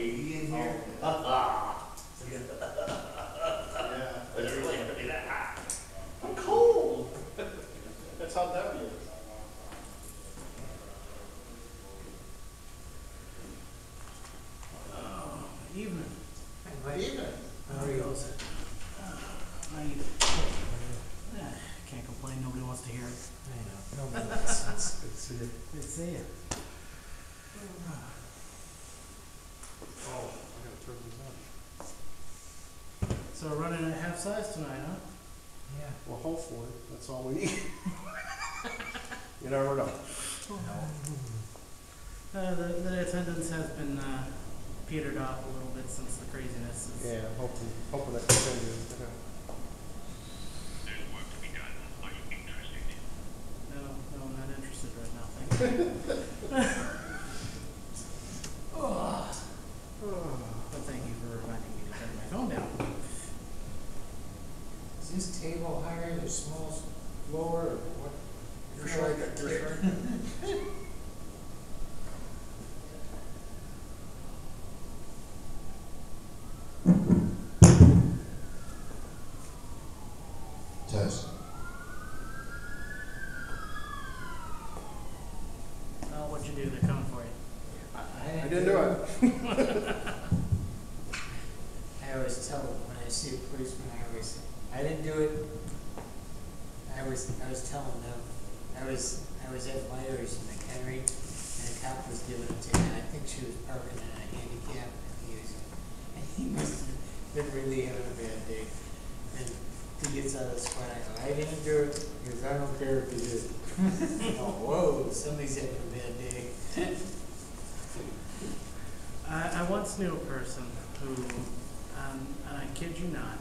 80 in here. Yeah. It's really that hot. I'm cold. That's how Debbie is. Evening. Good evening. How are you? Can't complain, nobody wants to hear it. I know. Nobody listens. Good to see you. Good to see you. Oh, I gotta turn these on. So we're running at half size tonight, huh? Yeah. Well, hopefully, that's all we need. You never know. The attendance has been petered off a little bit since the craziness is. Yeah, hoping that continues. There's work to be done. Are you interested? No, I'm not interested right now, thank you. But thank you for reminding me to turn my phone down. Is this table higher, the small, lower, or what? For sure, for sure. Test. Oh, what'd you do? They're coming for you. I didn't do it. I always tell them when I see a policeman, I didn't do it. I was telling them, I was at Myers in Mchenry, and a cop was giving it to me, and I think she was parking in a handicap, and he must have been really having a bad day. And he gets out of the spot, I didn't do it, because I don't care if you did. Oh, whoa, somebody's having a bad day. I once knew a person who, and I kid you not,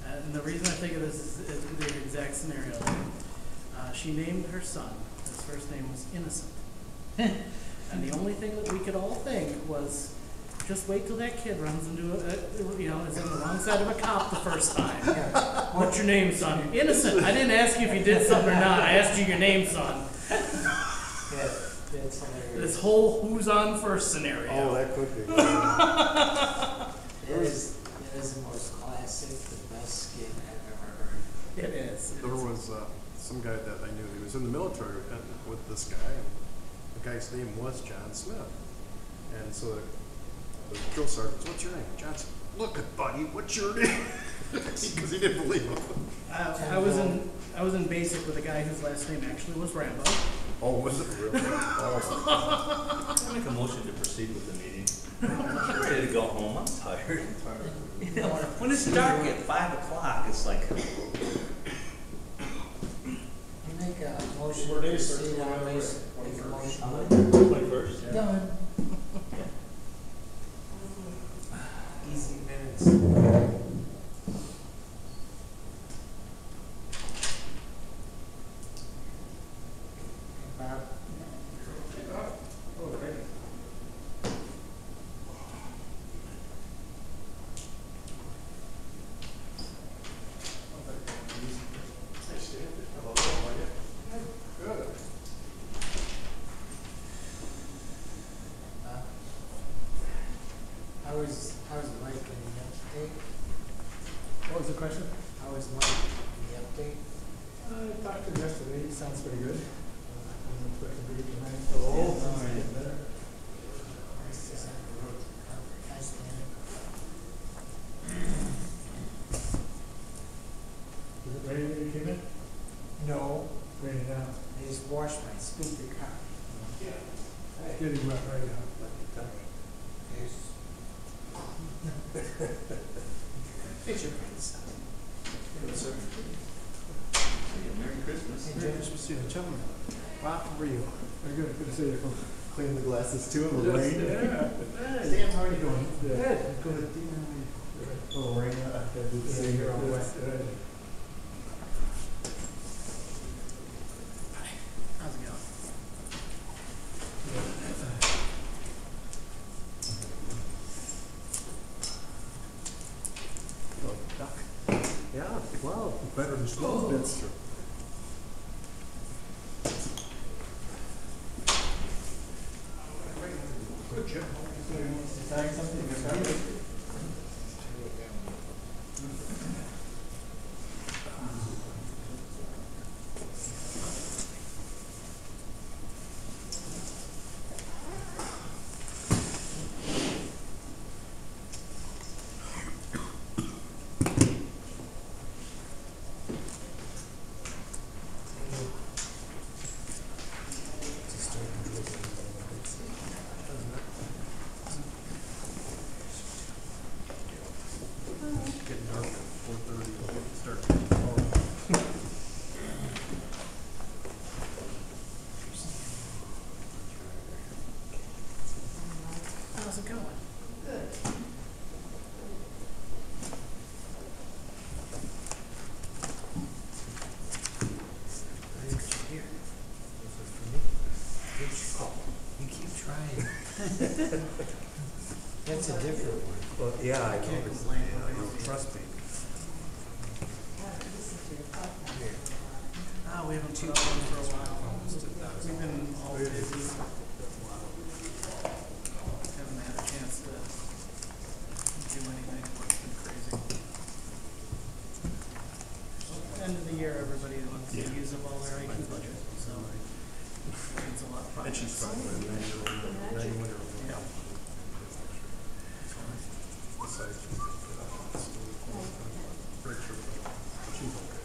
and the reason I think of this is the exact scenario. She named her son, his first name was Innocent. And the only thing that we could all think was, just wait till that kid runs into is on the wrong side of a cop the first time. Yeah. What's your name, son? Innocent. I didn't ask you if you did something or not. I asked you your name, son. Yeah, that's hilarious. This whole who's on first scenario. Oh, that could be. That is the most classic, the best skin I've ever heard. It is. There was some guy that I knew. He was in the military with this guy. And the guy's name was John Smith. And so the drill sergeant, what's your name? Johnson. Look it, buddy. What's your name? Because he didn't believe him. I was in basic with a guy whose last name actually was Rambo. Oh, was it really? Oh. I make a motion to proceed with the meeting. I'm ready to go home. I'm tired. You know, when it's dark at 5 o'clock, it's like. You make a motion Where to days are proceed on 21st? this, make a motion. I'm like 21st. Done. Yeah. Easy minutes. Bob? Oh, great. Good. How's Mike in the update? What was the question? How is Mike in the update? I talked to him yesterday, he sounds pretty good. I'm expecting to be tonight. Yeah, Seems to all right. get better. He's just on the road to recovery. I stand it. Is it raining when you came in? No, Raining now. I just washed my stupid car. It's getting wet right now. Yes. It's your grandson. Merry Christmas. Hey, James. Christmas to you, gentlemen. Wow, how are you? Very good, good to see you. Cleaning the glasses too in the rain. Yeah. Dan, how are you doing? Good. Good. A little rain out there. Good to see you here on the way. How's it going? Duck. Yeah, well, better than Schlossminster. Good job. Tag something, you got it? Getting dark at 4:30. Start getting tomorrow. How's it going? You keep trying. That's a different one. Well, yeah, I Can't noticed. complain. Trust me. Ah, we haven't put up one for a while. We've been all busy. Haven't had a chance to do anything. It's been crazy. End of the year, everybody wants to use up all their IT budget, so it's a lot of And she's projects. fine with 91-year-old. Yeah. Besides, she's okay.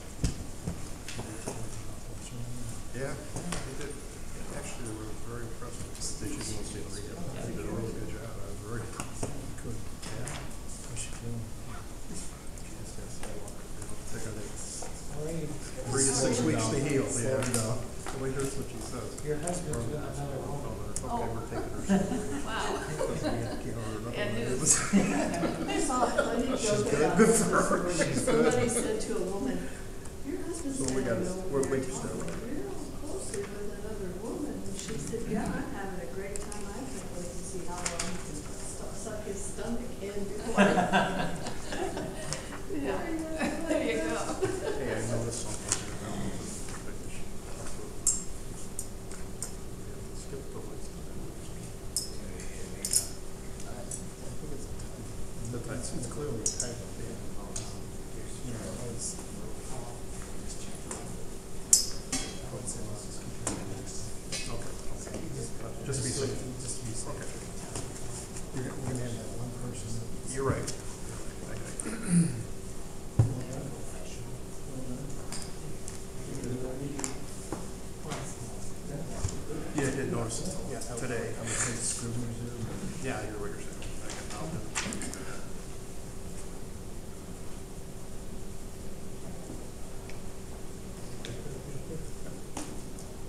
Yeah, they did. Actually, they were very impressive. They should go see it. They did a really good job. I was very impressed. Good. Yeah. How's she feeling? Take, I think, 3 to 6 weeks to heal. Yeah. So wait, here's what she says. Your husband's with another woman. Okay, we're taking her. Wow. And news. She's I saw a funny joke good. about Good for her. this. She's good. Somebody said to a woman, your husband's So we got, standing over we're there waiting still. real closely with another woman. And she said, yeah, I'm having a great time. I can't wait to see how long he can suck his stomach in before. Yeah, there you go. Hey, I noticed something. Skip the list. It's clearly a type of thing. Okay. Just be safe. Just be safe. Okay. We're gonna have that one person. You're right. Yeah, I did notice it today. Yeah, I hear what you're saying.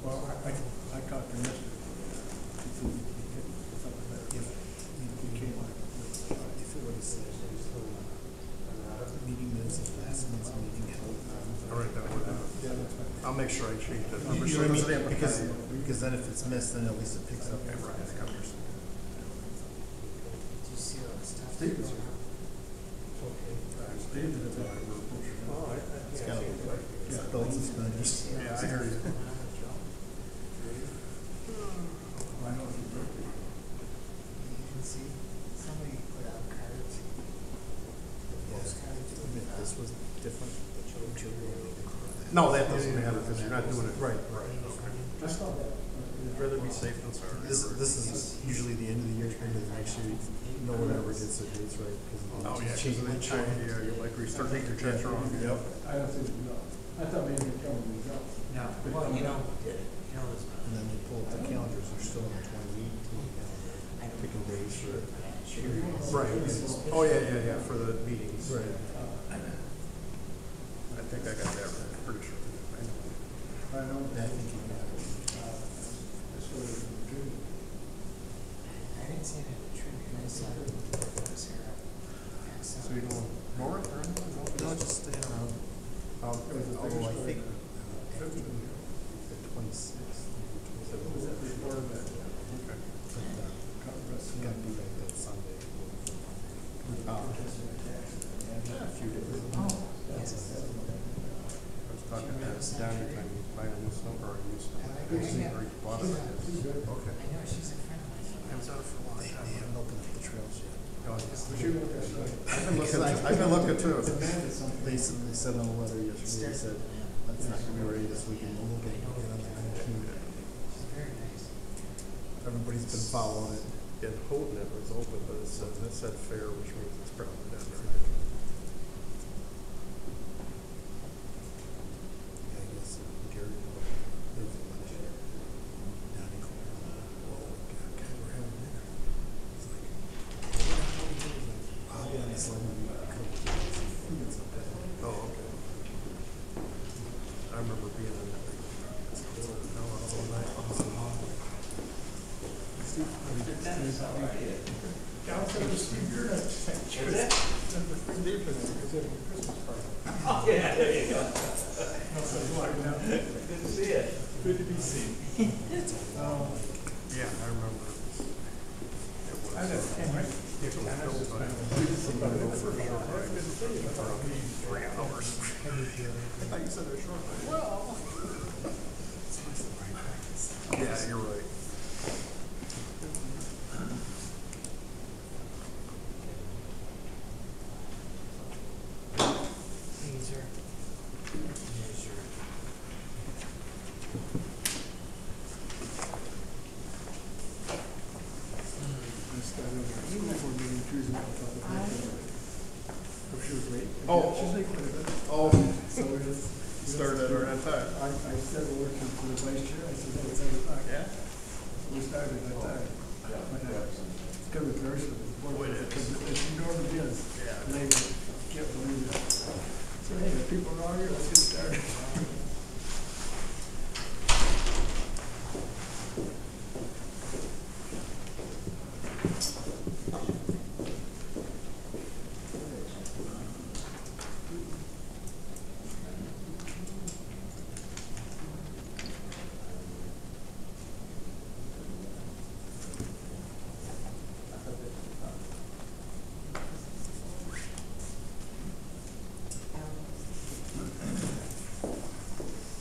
Well, I talked to him yesterday. He said he could get something better. He came like, he said what he said. Meeting minutes of last month's meeting held. All right, that would, Yeah, that's fine. I'll make sure I change that number. You know what I So mean? does it Because then if it's missed, then at least it picks up. Okay, right, I got yours. Did you see all the stuff? Steve is around. Steve is around. It's got it's belt suspenders. Yeah, I hear you. I know it's his birthday. You can see, somebody put out cards. Postcards. This was different. No, that doesn't matter because you're not doing it. Right. Okay. I saw that. I'd rather be safe than sorry. This is usually the end of the year, and then next year, no one ever gets their dates right. Oh, yeah, because they change, yeah, you like restart, take your checks wrong. Yep. I don't think, no. I thought maybe you'd tell me the results. No, well, you know this. And then you pull up the calendars, they're still on the 2018 calendar, picking days for. Right. Oh, yeah, for the meetings. Right. I think I got that right, pretty sure. I know. I think you got it. That's what it was. I didn't see it in the tribune, I saw it was here. So you going more or anything? No, just stay around. Although I think the 26th, Was that before that? Okay. it's gonna be like that Sunday. A few days. I was talking to Down time you buy a new snow or a new snow. Or you bought it. Okay. I know, she's a friend of mine. I was out for a long They time. haven't opened the I've been looking too. Demand is something. They sent out a letter yesterday, they said, that's not gonna be ready this weekend, we'll get it on the 19th. She's very nice. Everybody's been following it. In Houghton it was open, but it said fair, which means it's probably done right. Yeah, I guess Jerry, there's a bunch of down in Colorado. Oh, God, we're having dinner. He's like, I'll be on this line in a couple of days. He gets up there. Oh, okay. I remember being in that big, it's cold, now it's all night. You're not saying Is it? the free day for them because they have a Christmas party. Oh, yeah, there you go. Good Good to see you. to be seen. Yeah, I remember. I just came right. It was built by for 3 hours. I thought you said it was short. Well. Yeah, you're right. Caesar. There's your. She was late. Oh. She's late quite a bit. Oh, So we just. started at our own time. I said we're working for the vice chair. I said, hey, it's 7 o'clock. Yeah? We started at that time. But, it's good with nurses. Oh, it is. Because it normally is. Yeah. And they can't believe it. So, hey, the people are all here, let's get started.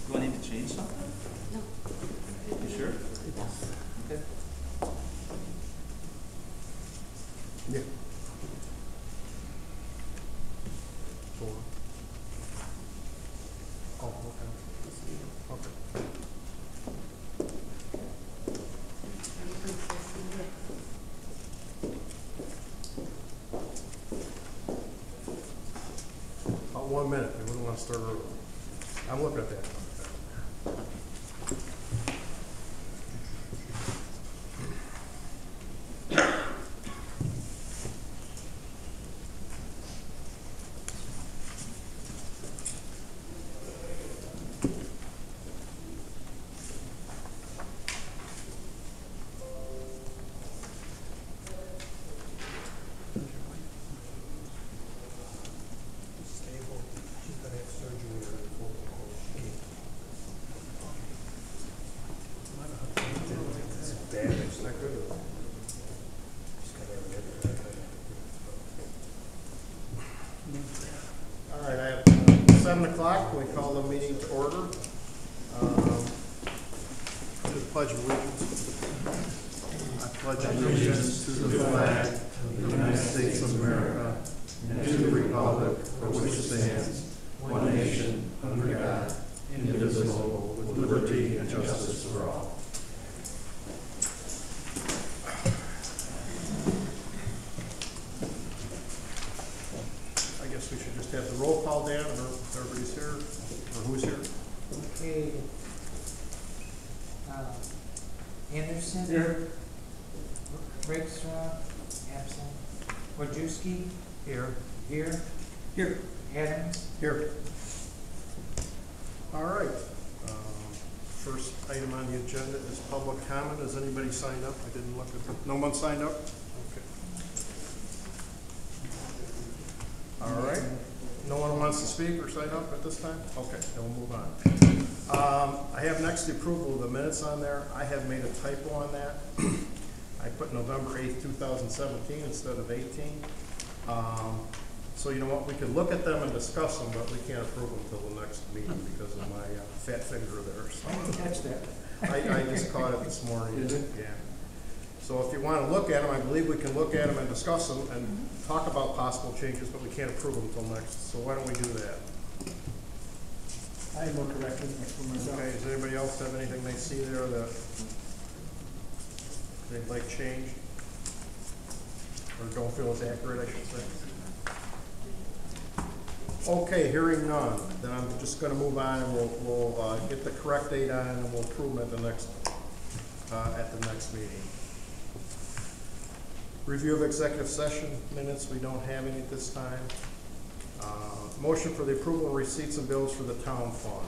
Do I need to change something? No. You sure? Okay. Yeah. Four. Oh, okay. Okay. About 1 minute, we wouldn't want to start early. I'm looking at that. Stable, she's gonna have surgery or It's damaged, not good. All right, I have 7 o'clock, we call the meeting to order. Do the pledge of allegiance. I pledge allegiance to the flag of the United States of America and to the republic for which it stands, one nation, under God, indivisible, with liberty and justice for all. I guess we should just have the roll call down, or if everybody's here, or who's here. Okay. Anderson. Here. Rickstraw, absent. Wojciechowski, Here. Veer, Here. Adams. Here. All right. First item on the agenda is public comment. Has anybody signed up? I didn't look at the, no one signed up? Okay. All right. No one wants to speak or sign up at this time? Okay, then we'll move on. I have next the approval of the minutes on there. I have made a typo on that. I put November 8th, 2017 instead of 18. So you know what, we could look at them and discuss them, but we can't approve them until the next meeting because of my fat finger there. So I didn't catch that. I just caught it this morning. Did it? Yeah. So if you want to look at them, I believe we can look at them and discuss them and talk about possible changes, but we can't approve them until next. So why don't we do that? I have no corrections for myself. Okay, does anybody else have anything they see there that they'd like changed? Or don't feel is accurate, I should say? Okay, hearing none, then I'm just gonna move on and we'll get the correct date on and we'll approve them at the next meeting. Review of executive session minutes, we don't have any at this time. Motion for the approval of receipts and bills for the town fund.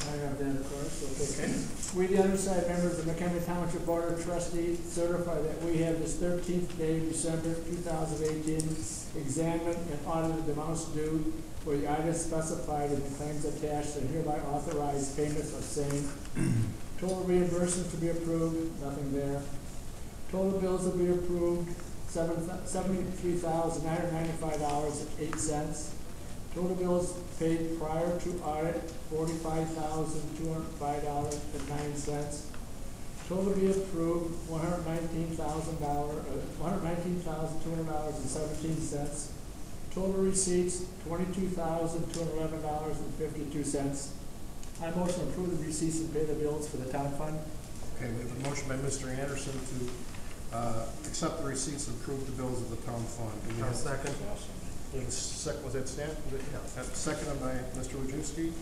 I have that, of course, okay. We, the undersigned members of the Mchenry Township Board of Trustees, certify that we have this 13th day of December 2018 examined and audited the amounts due for the items specified in the claims attached and hereby authorized payments of same. Total reimbursements to be approved, nothing there. Total bills to be approved, $73,995.08. Total bills paid prior to audit, $45,205.09. Total to be approved, $119,211.17. Total receipts, $22,211.52. I motion to approve the receipts and pay the bills for the town fund. Okay, we have a motion by Mr. Anderson to accept the receipts and approve the bills of the town fund. Do we have a second? Was that Stan? Yeah. Seconded by Mr. Wojcicki.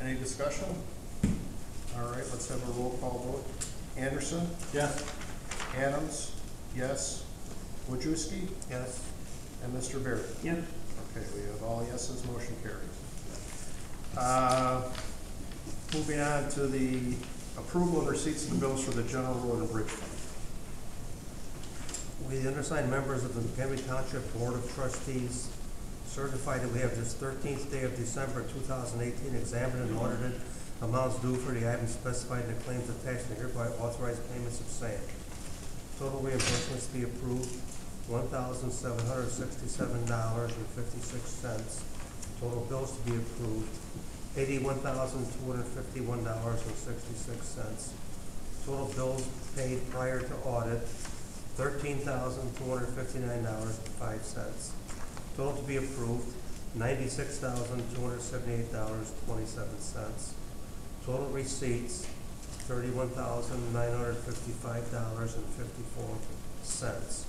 Any discussion? All right, let's have a roll call vote. Anderson? Yes. Adams? Yes. Wojcicki? Yes. And Mr. Barrett? Yes. Okay, we have all yeses, motion carries. Moving on to the approval of receipts and bills for the general road and bridge fund. We, the undersigned members of the Mchenry Township Board of Trustees, certify that we have this 13th day of December 2018 examined and audited amounts due for the items specified in the claims attached and hereby authorized payments of same. Total reimbursements to be approved, $1,767.56. Total bills to be approved, $81,251.66. Total bills paid prior to audit, $13,259.05. Total to be approved, $96,278.27. Total receipts, $31,955.54.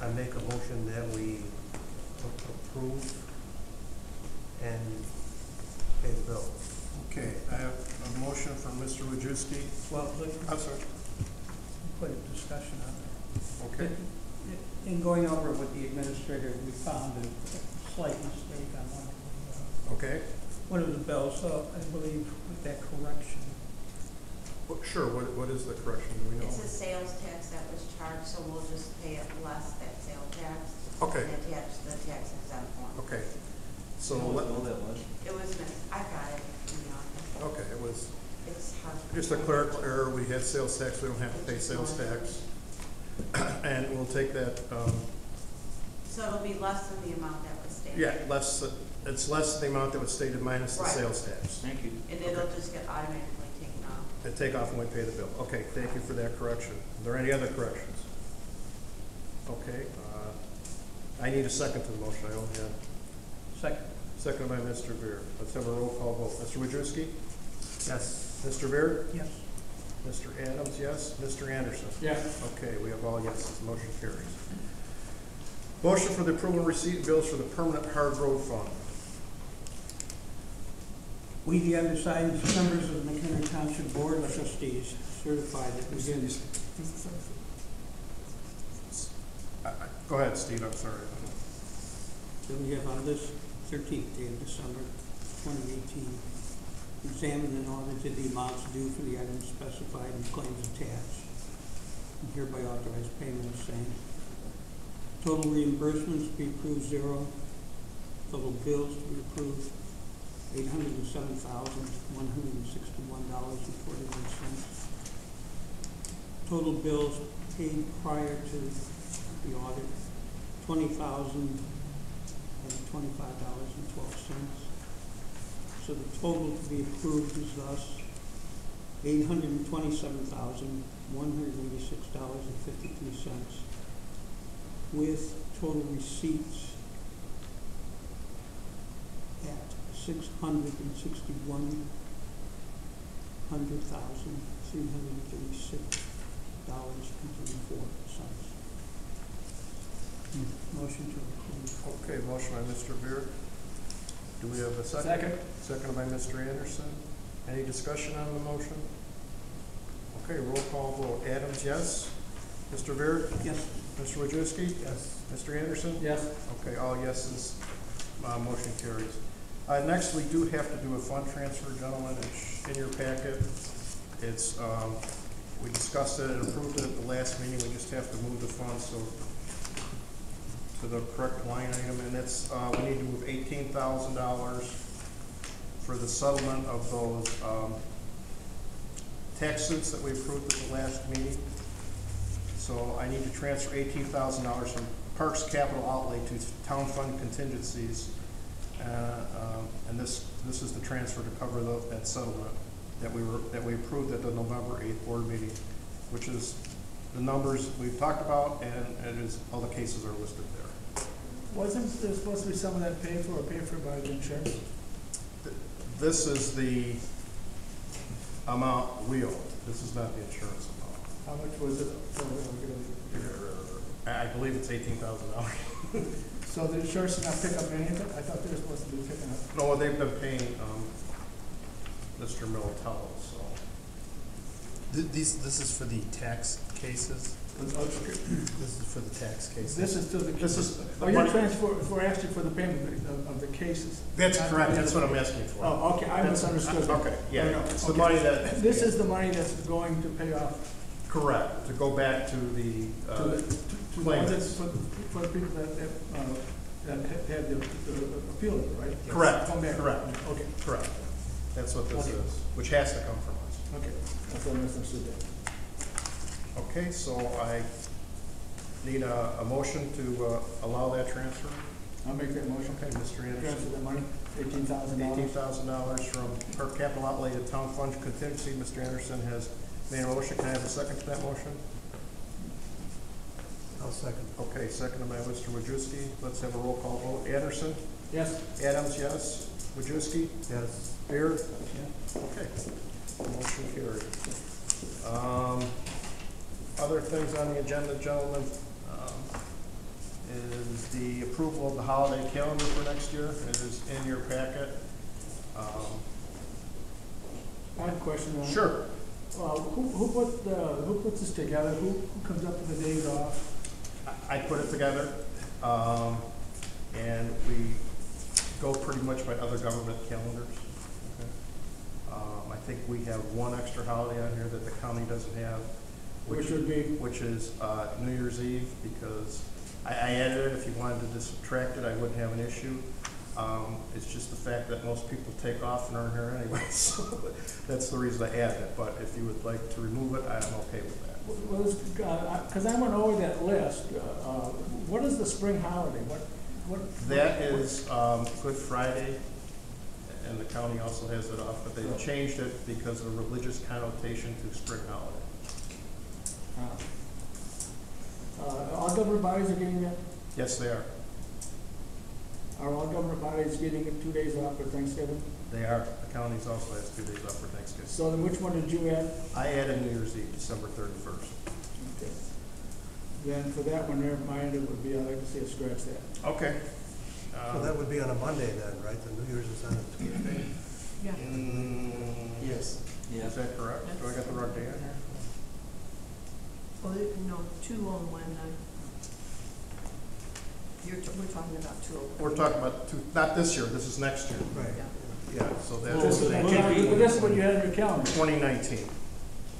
I make a motion that we approve and pay the bills. Okay, I have a motion from Mr. Wojcicki. Well, I'm sorry. put a discussion on it. Okay. In going over with the administrator, we found a slight mistake on Okay. one of the bills, so I believe with that correction. Well, sure, what is the correction, do we know? It's a sales tax that was charged, so we'll just pay it less, that sales tax. Okay. And attach the tax exempt form. Okay. So, You know what bill that was? It was missed, I got it in the office. okay, it was It's hard. just a clerical error. We had sales tax, we don't have to pay sales tax. And we'll take that, So it'll be less than the amount that was stated. yeah, it's less than the amount that was stated minus the Right. sales tax. Thank you. And it'll just get automatically taken off. And take off when we pay the bill. Okay, thank you for that correction. Are there any other corrections? Okay, I need a second to the motion. I only have Second. seconded by Mr. Beer. Let's have a roll call vote. Mr. Wojcicki? Yes. Mr. Beer? Yes. Mr. Adams, yes. Mr. Anderson? Yes. Okay, we have all yeses. Motion carries. Motion for the approval of receipt and bills for the permanent hard road fund. We, the undersigned members of the Mchenry Township Board of Trustees, certify that we did. Go ahead, Steve, I'm sorry. That we have on this 13th day of December 2018, examined and audited the amounts due for the items specified in claims attached, and hereby authorized payment of same. Total reimbursements to be approved, 0. Total bills to be approved, $807,161.41. Total bills paid prior to the audit, $20,025.12. So the total to be approved is thus $827,186.53, with total receipts at $636,336.34. Motion to approve. Okay, motion by Mr. Beard. Do we have a second? Second. Second by Mr. Anderson. Any discussion on the motion? Okay, roll call vote. Adams, yes. Mr. Beard? Yes. Mr. Wojcicki? Yes. Mr. Anderson? Yes. Okay, all yeses, motion carries. Next, we do have to do a fund transfer, gentlemen. It's in your packet. It's, we discussed it and approved it at the last meeting. We just have to move the funds to the correct line item, and it's, we need to move $18,000 for the settlement of those, tax suits that we approved at the last meeting. So I need to transfer $18,000 from Parks capital outlay to town fund contingencies. And this is the transfer to cover that settlement that we approved at the November 8th board meeting, which is the numbers we've talked about, and it is, all the cases are listed there. Wasn't there supposed to be some of that paid for by the insurance? This is the amount we owe. This is not the insurance amount. How much was it? I believe it's $18,000. So the insurance did not pick up any of it? I thought they were supposed to be picking up. No, they've been paying Mr. Militello, so. This is for the tax cases? This is for the tax cases? This is still the. This is. Oh, you're transferring for actually for the payment of the cases? That's correct. That's what I'm asking for. Oh, okay, I misunderstood. Okay, yeah. No, no, It's the okay. money that. This is the money that's going to pay off Correct, to go back to the to the claimants. for the people that had the appeal, right? Correct, Come back. correct. Okay, Correct. That's what this Okay. is, which has to come from us. okay, that's what I misunderstood that. Okay, so I need a motion to allow that transfer. I'll make that motion. Okay, Mr. Transfer Anderson. the money, $18,000. $18,000 from per capital outlay to town fund contingency. Mr. Anderson has made a motion. Can I have a second to that motion? I'll second. Okay, seconded by Mr. Wojcicki. Let's have a roll call vote. Anderson? Yes. Adams, yes. Wojcicki? Yes. Beard? Okay. Motion carried. Other things on the agenda, gentlemen, is the approval of the holiday calendar for next year. It is in your packet. I have a question on it. Sure. Who puts this together? Who comes up with the days off? I put it together, and we go pretty much by other government calendars. Okay. I think we have one extra holiday on here that the county doesn't have, Which would be? which is New Year's Eve, because I added it. If you wanted to subtract it, I wouldn't have an issue. It's just the fact that most people take off and aren't here anyway, so that's the reason I added it. But if you would like to remove it, I'm okay with that. Because I went over that list. What is the spring holiday? That is Good Friday, and the county also has it off, but they changed it because of a religious connotation to spring holiday. All government bodies are getting that? Yes, they are. Are all government bodies getting 2 days off for Thanksgiving? They are. The county also has 2 days off for Thanksgiving. So then which one did you add? I added New Year's Eve, December 31st. Okay. Then for that one there, my end it would be, I'd like to see us scratch that. Okay. So that would be on a Monday then, right? The New Year's is on a Tuesday? Yeah. Yes. Is that correct? Do I got the right day on here? Well, no, 2 on one night. We're talking about 2 on one. We're talking about not this year, this is next year. Right. Yeah, so that's This is what you had on your calendar. 2019.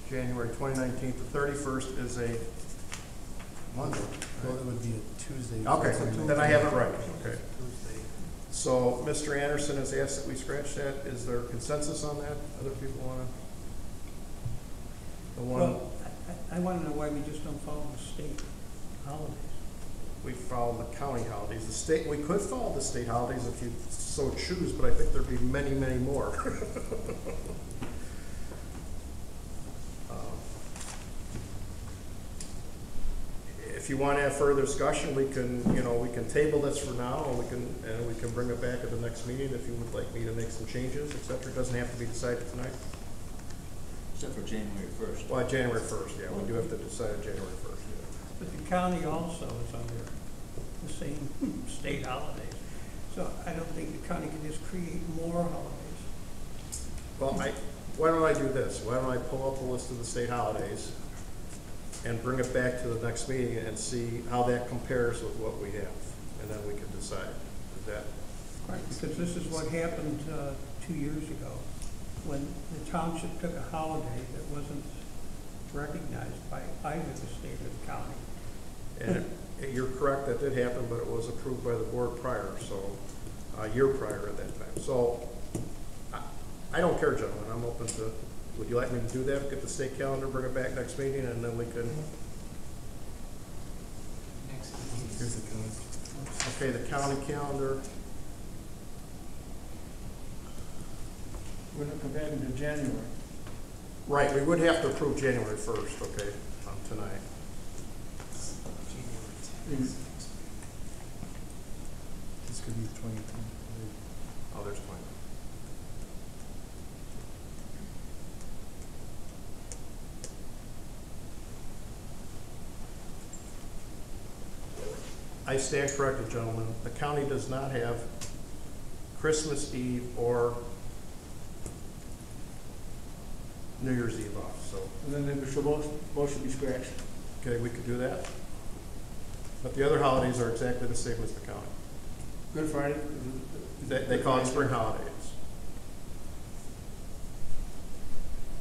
January 2019, the 31st is a Monday. Well, it would be a Tuesday. Okay, then I have it right. Okay. Tuesday. So Mr. Anderson has asked that we scratch that. Is there consensus on that? Other people want to? The one, Well, I want to know why we just don't follow the state holidays. we follow the county holidays. The state, we could follow the state holidays if you so choose, but I think there'd be many, many more. if you want to have further discussion, we can, you know, we can table this for now, and we can bring it back at the next meeting if you would like me to make some changes, et cetera. It doesn't have to be decided tonight. Except for January 1st. Well, January 1st, yeah, we do have to decide on January 1st, yeah. But the county also is under the same state holidays. So I don't think the county can just create more holidays. Well, why don't I do this? Why don't I pull up a list of the state holidays and bring it back to the next meeting and see how that compares with what we have, and then we can decide. Is that? Right, because this is what happened 2 years ago, when the township took a holiday that wasn't recognized by either the state or the county. And you're correct, that did happen, but it was approved by the board prior, so, a year prior at that time. So, I don't care, gentlemen, I'm open to, would you like me to do that? Get the state calendar, bring it back next meeting, and then we can, Next meeting. Here's the calendar. okay, the county calendar. We're gonna come back into January. Right, we would have to approve January 1st, okay, tonight. Mm. This could be 20. Oh, there's 20. I stand corrected, gentlemen. The county does not have Christmas Eve or New Year's Eve off, so, And then they should both should be scratched. okay, we could do that. But the other holidays are exactly the same as the county. Good Friday. They call it spring holidays.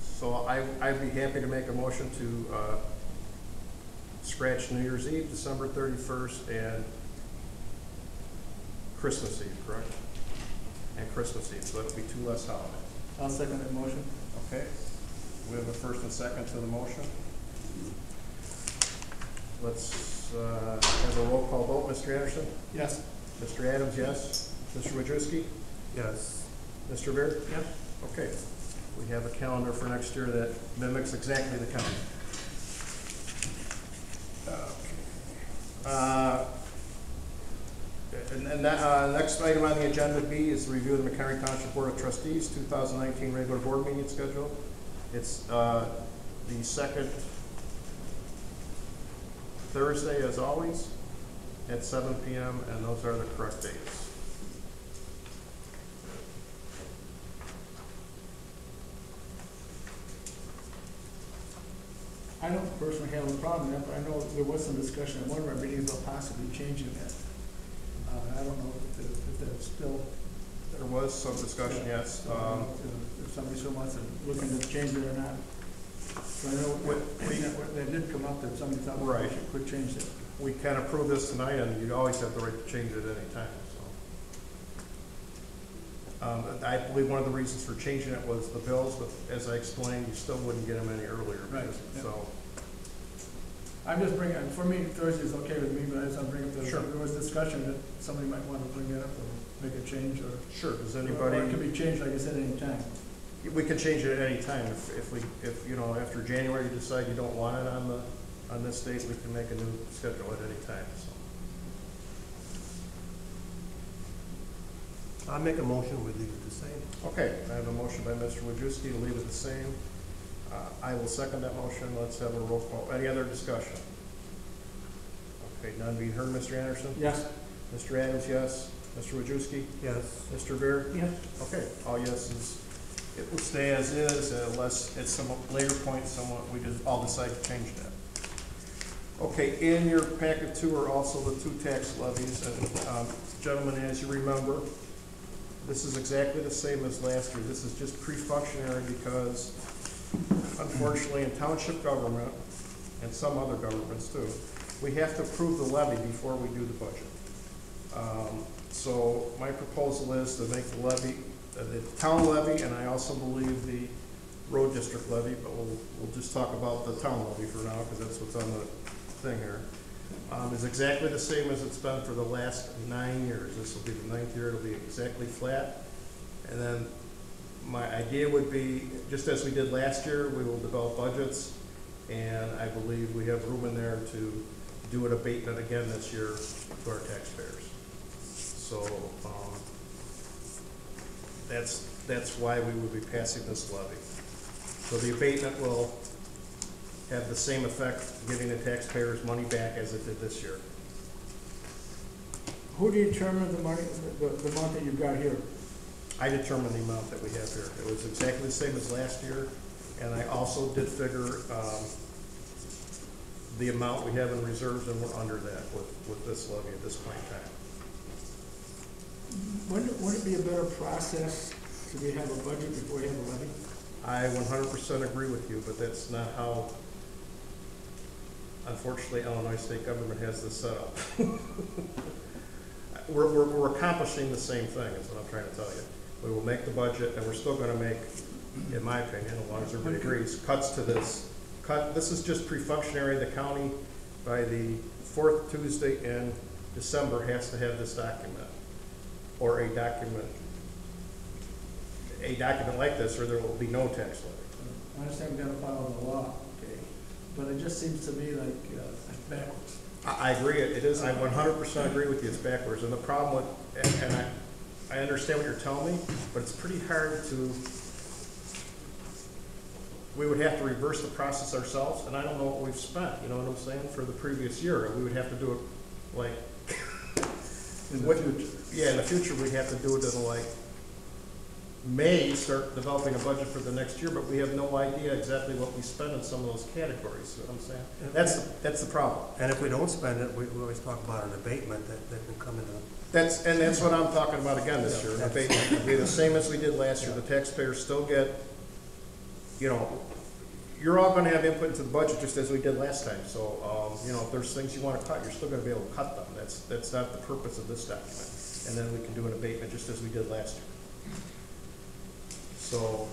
So I'd be happy to make a motion to scratch New Year's Eve, December 31st, and Christmas Eve, correct? And Christmas Eve, so that'll be 2 less holidays. I'll second that motion. Okay, we have a first and second to the motion. Let's have a roll call vote. Mr. Anderson? Yes. Mr. Adams, yes. Mr. Wojcicki? Yes. Mr. Beard? Yes? Okay, we have a calendar for next year that mimics exactly the county. And that, next item on the agenda B is the review of the Mchenry Township Board of Trustees 2019 regular board meeting schedule. It's the second Thursday, as always, at 7 p.m., and those are the correct dates. I don't personally have a problem with that, but I know there was some discussion at one of our meetings about possibly changing that. I don't know if that's still. There was some discussion, yes. If somebody still wants to look into change it or not. So I know that did come up that somebody thought we Right. could change it. We can approve this tonight, and you always have the right to change it at any time, so. I believe one of the reasons for changing it was the bills, but as I explained, you still wouldn't get them any earlier. Right, because- yeah. So, I'm just bringing, for me, Thursday's okay with me, but I just want to bring up that Sure. there was discussion that somebody might want to bring it up or make a change or. sure, does Or it anybody, can be changed, like I said, any time. we can change it at any time. If you know, after January you decide you don't want it on this date, we can make a new schedule at any time, so. I'll make a motion, we leave it the same. Okay, I have a motion by Mr. Wojcicki to leave it the same. I will second that motion. Let's have a roll call. Any other discussion? Okay, none being heard. Mr. Anderson? Yes. Mr. Adams, yes. Mr. Wojcicki? Yes. Mr. Beard? Yes? Okay, all yeses. It will stay as is unless at some later point we just all decide to change that. Okay, in your packet too are also the 2 tax levies. And gentlemen, as you remember, this is exactly the same as last year. This is just pre-functionary because unfortunately in township government and some other governments too, we have to approve the levy before we do the budget. So my proposal is to make the levy, the town levy, and I also believe the road district levy, but we'll just talk about the town levy for now because that's what's on the thing here, is exactly the same as it's been for the last 9 years. This will be the 9th year. It'll be exactly flat. And then my idea would be, just as we did last year, we will develop budgets, and I believe we have room in there to do an abatement again this year to our taxpayers. So, that's why we would be passing this levy. So the abatement will have the same effect, giving the taxpayers money back as it did this year. Who determined the money, the amount that you've got here? I determined the amount that we have here. It was exactly the same as last year, and I also did figure, the amount we have in reserves, and we're under that with this levy at this point in time. Wouldn't it be a better process to have a budget before you have a levy? I 100% agree with you, but that's not how, unfortunately, Illinois state government has this set up. We're accomplishing the same thing, is what I'm trying to tell you. We will make the budget, and we're still gonna make, in my opinion, as long as everybody agrees, cuts to this. This is just pre-functionary. The county, by the 4th Tuesday in December, has to have this document, or a document like this, or there will be no tax levy. I understand we've got to follow the law, okay, but it just seems to me like it's backwards. I agree, it is, I 100% agree with you, it's backwards, and the problem with, and I understand what you're telling me, but it's pretty hard to, we would have to reverse the process ourselves, and I don't know what we've spent, you know what I'm saying, for the previous year, and we would have to do it like, In the future. Yeah, in the future, we'd have to do it in like May, start developing a budget for the next year, but we have no idea exactly what we spend in some of those categories, you know what I'm saying? That's the problem. And if we don't spend it, we always talk about an abatement that can come into. That's what I'm talking about again this year, an abatement. It'll be the same as we did last year. The taxpayers still get, you know, you're all gonna have input into the budget just as we did last time. So, you know, if there's things you wanna cut, you're still gonna be able to cut them. That's not the purpose of this document. And then we can do an abatement just as we did last year. So,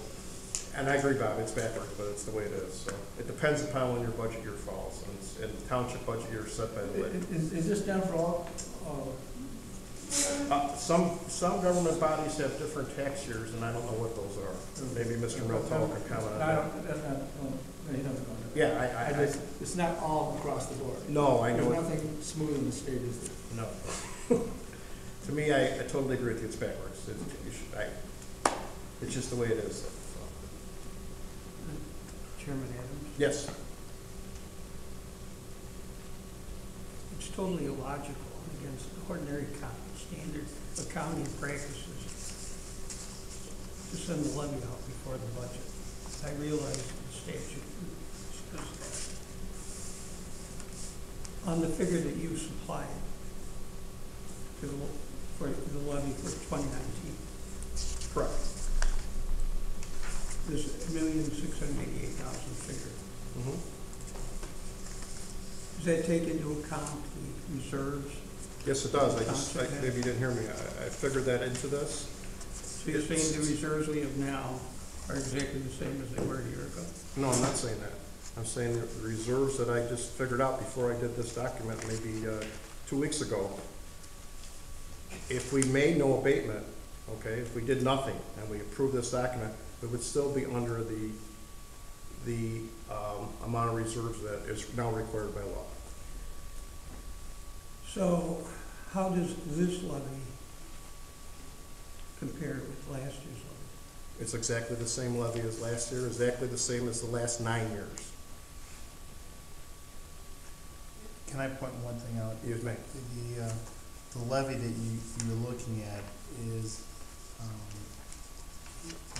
and I agree, Bob, it's backwards, but it's the way it is. So it depends upon when your budget year falls, and the township budget year is set by the levy. Is this done for all? Some government bodies have different tax years, and I don't know what those are. Maybe Mr. Miltel can comment on that. That's not, he doesn't know that. Yeah, It's not all across the board. No, I know. There's nothing smooth in the state, is there? No. To me, I totally agree with you, it's backwards. It's just the way it is. So. Chairman Adams? Yes. It's totally illogical against ordinary standard accounting practices to send the levy out before the budget. I realize the statute says that. On the figure that you supplied for the levy for 2019. Correct. This $1,688,000 figure. Mm-hmm. Does that take into account the reserves? Yes, it does. Maybe you didn't hear me. I figured that into this. So you're saying the reserves we have now are exactly the same as they were a year ago? No, I'm not saying that. I'm saying the reserves that I just figured out before I did this document maybe 2 weeks ago. If we made no abatement, okay, if we did nothing and we approved this document, it would still be under the amount of reserves that is now required by law. So how does this levy compare with last year's levy? It's exactly the same levy as last year, exactly the same as the last 9 years. Can I point one thing out? You may. The levy that you're looking at is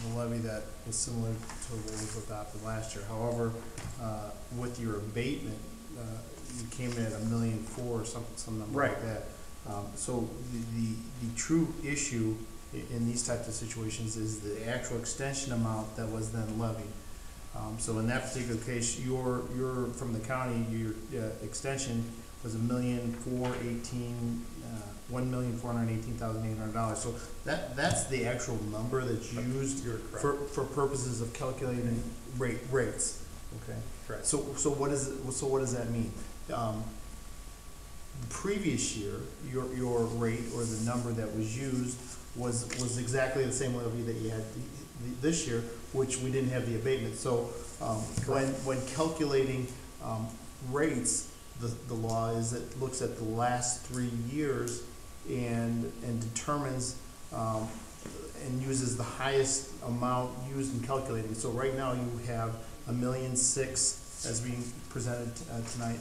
the levy that is similar to what was adopted last year. However, with your abatement, you came in at $1.4 million or some number like that. So the true issue in these types of situations is the actual extension amount that was then levied. So in that particular case, your from the county, your extension was $1,418,800. So that's the actual number that's used for purposes of calculating rates. Okay. Correct. So what does that mean? The previous year, your rate or the number that was used was exactly the same levy that you had this year, which we didn't have the abatement. So when calculating rates, the law is it looks at the last 3 years and determines, and uses the highest amount used in calculating. So right now you have $1,000,006 as being presented tonight,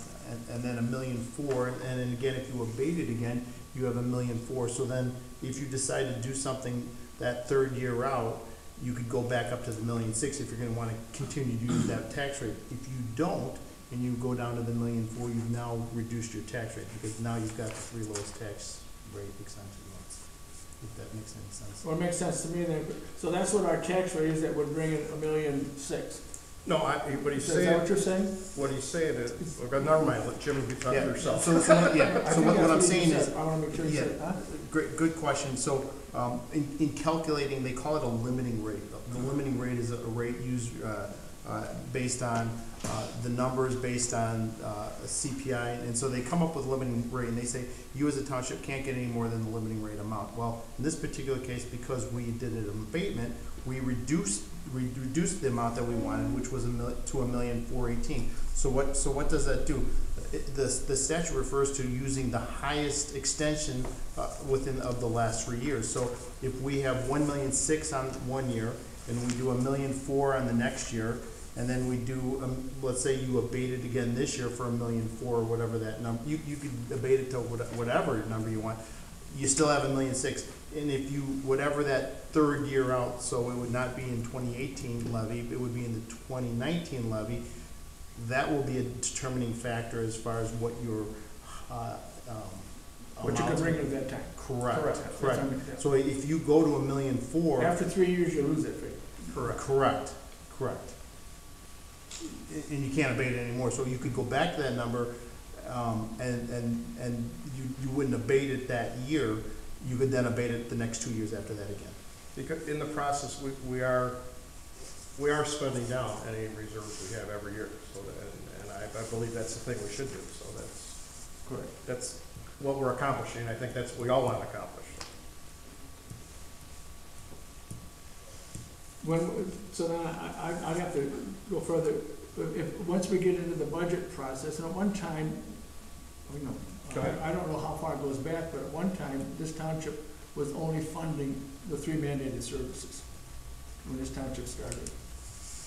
and then $1,000,004, and then again, if you abate it again, you have $1,000,004. So then, if you decide to do something that 3rd year out, you could go back up to the $1,000,006 if you're going to want to continue to use that tax rate. If you don't, and you go down to the $1,000,004, you've now reduced your tax rate, because now you've got the 3 lowest tax rate exempted ones. If that makes any sense. Well, it makes sense to me then, so that's what our tax rate is, that would bring in $1,006,000. No, what he's Is that saying, what you're saying? what he's saying is, okay, never mind, let Jimmy be talking Yeah, to herself. so I what think I'm that's saying you is, said. I wanna make sure you said, huh? good question. So, in calculating, they call it a limiting rate. The limiting rate is a rate used, based on, the numbers, based on, CPI, and so they come up with a limiting rate, and they say, you as a township can't get any more than the limiting rate amount. Well, in this particular case, because we did an abatement, we reduced the amount that we wanted, which was to $1,418,000. So what does that do? The statute refers to using the highest extension of the last 3 years. So if we have $1,006,000 on 1 year, and we do $1,004,000 on the next year, and then we do, let's say you abate it again this year for $1,004,000 or whatever that number, you could abate it to whatever number you want. You still have $1,006,000, and if you, whatever that 3rd year out, so it would not be in 2018 levy, it would be in the 2019 levy, that will be a determining factor as far as what your, What you could bring at that time. Correct. Correct. So if you go to $1,004,000. After 3 years, you lose that figure. Correct. And you can't abate it anymore, so you could go back to that number, and you wouldn't abate it that year, you could then abate it the next 2 years after that again. Because in the process, we are spending down any reserves we have every year, so that, and I believe that's the thing we should do, so that's Correct. that's what we're accomplishing. I think that's what we all want to accomplish. So then I'd have to go further. Once we get into the budget process, and at one time, Go ahead. I don't know how far it goes back, but at one time, this township was only funding the 3 mandated services when this township started.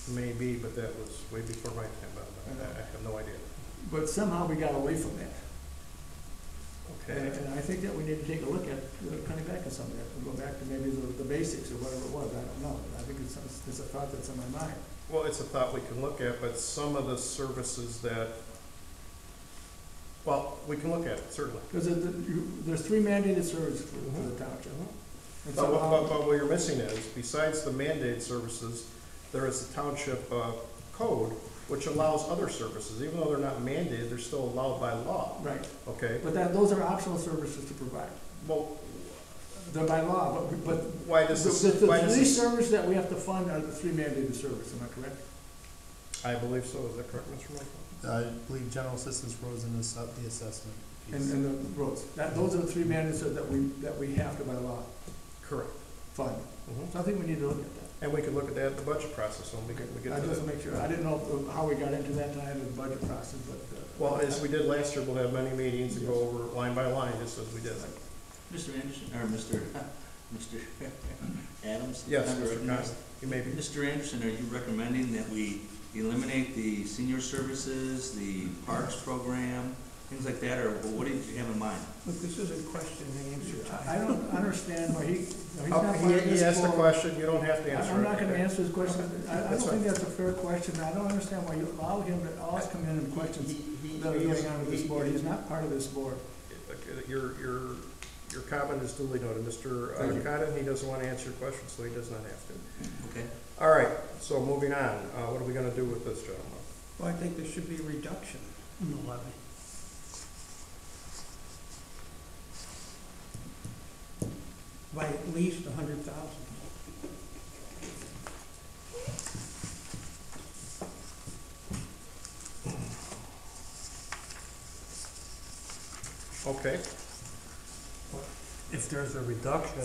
Maybe, but that was way before my time. I have no idea. But somehow we got away from that. Okay. And I think that we need to take a look at cutting back on some of that, and go back to maybe the basics or whatever it was, I don't know. I think it's a thought that's on my mind. Well, it's a thought we can look at, but some of the services that, well, we can look at it, certainly. Because there's 3 mandated services for the township. And But somehow- what you're missing is, besides the mandated services, there is the township code, which allows other services. Even though they're not mandated, they're still allowed by law, Right, okay? but those are optional services to provide. Well, They're by law, but why does the this, 3 services that we have to fund are the 3 mandated services, am I correct? I believe so, is that correct, Mr. Michael? I believe general assistance roads and the assessment piece. And the roads, those are the 3 mandated services that we have to by law Correct. fund. Mhm. So I think we need to look at that. And we can look at that in the budget process when we get I to just that. want to make sure, I didn't know how we got into that tonight in the budget process, but. Well, as we did last year, we'll have many meetings and go over line by line, just as we did. Mr. Anderson, or Mr. Adams? Yes, Member Mr. of the Connor, you may be. Mr. Anderson, are you recommending that we eliminate the senior services, the parks program, things like that, or what did you have in mind? Look, this is a question and answer time. I don't understand why he's not Oh, part of he this asked the board. question, you don't have to answer it. I'm not gonna answer his question. I don't That's think fine. that's a fair question. I don't understand why you allow him to always come in and question that are he is- going on with this board. He's not part of this board. Your comment is duly noted. Mr. Thank you. Cotton, he doesn't want to answer your question, so he does not have to. Okay. All right, so moving on, what are we gonna do with this, gentlemen? Well, I think there should be a reduction in the levy. By at least 100,000. Okay, If there's a reduction,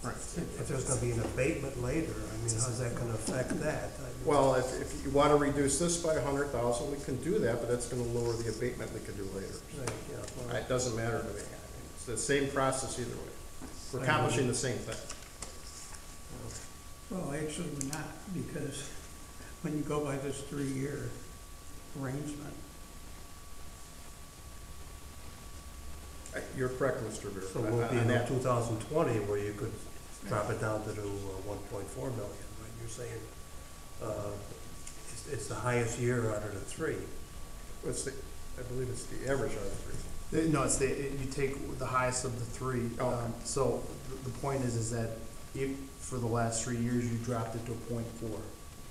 Right. If there's gonna be an abatement later, I mean, how's that gonna affect that? I mean, Well, if you wanna reduce this by 100,000, we can do that, but that's gonna lower the abatement we can do later. right, yeah, well, It doesn't matter to me. It's the same process either way. We're accomplishing the same thing. Well, actually, we're not, because when you go by this 3-year arrangement, You're correct, Mr. Beer. So it won't be in 2020 where you could drop it down to the 1.4 million, right? You're saying, it's the highest year out of the three. I believe it's the average out of the three. No, you take the highest of the three. Oh, okay. So the point is that if for the last 3 years you dropped it to 0.4,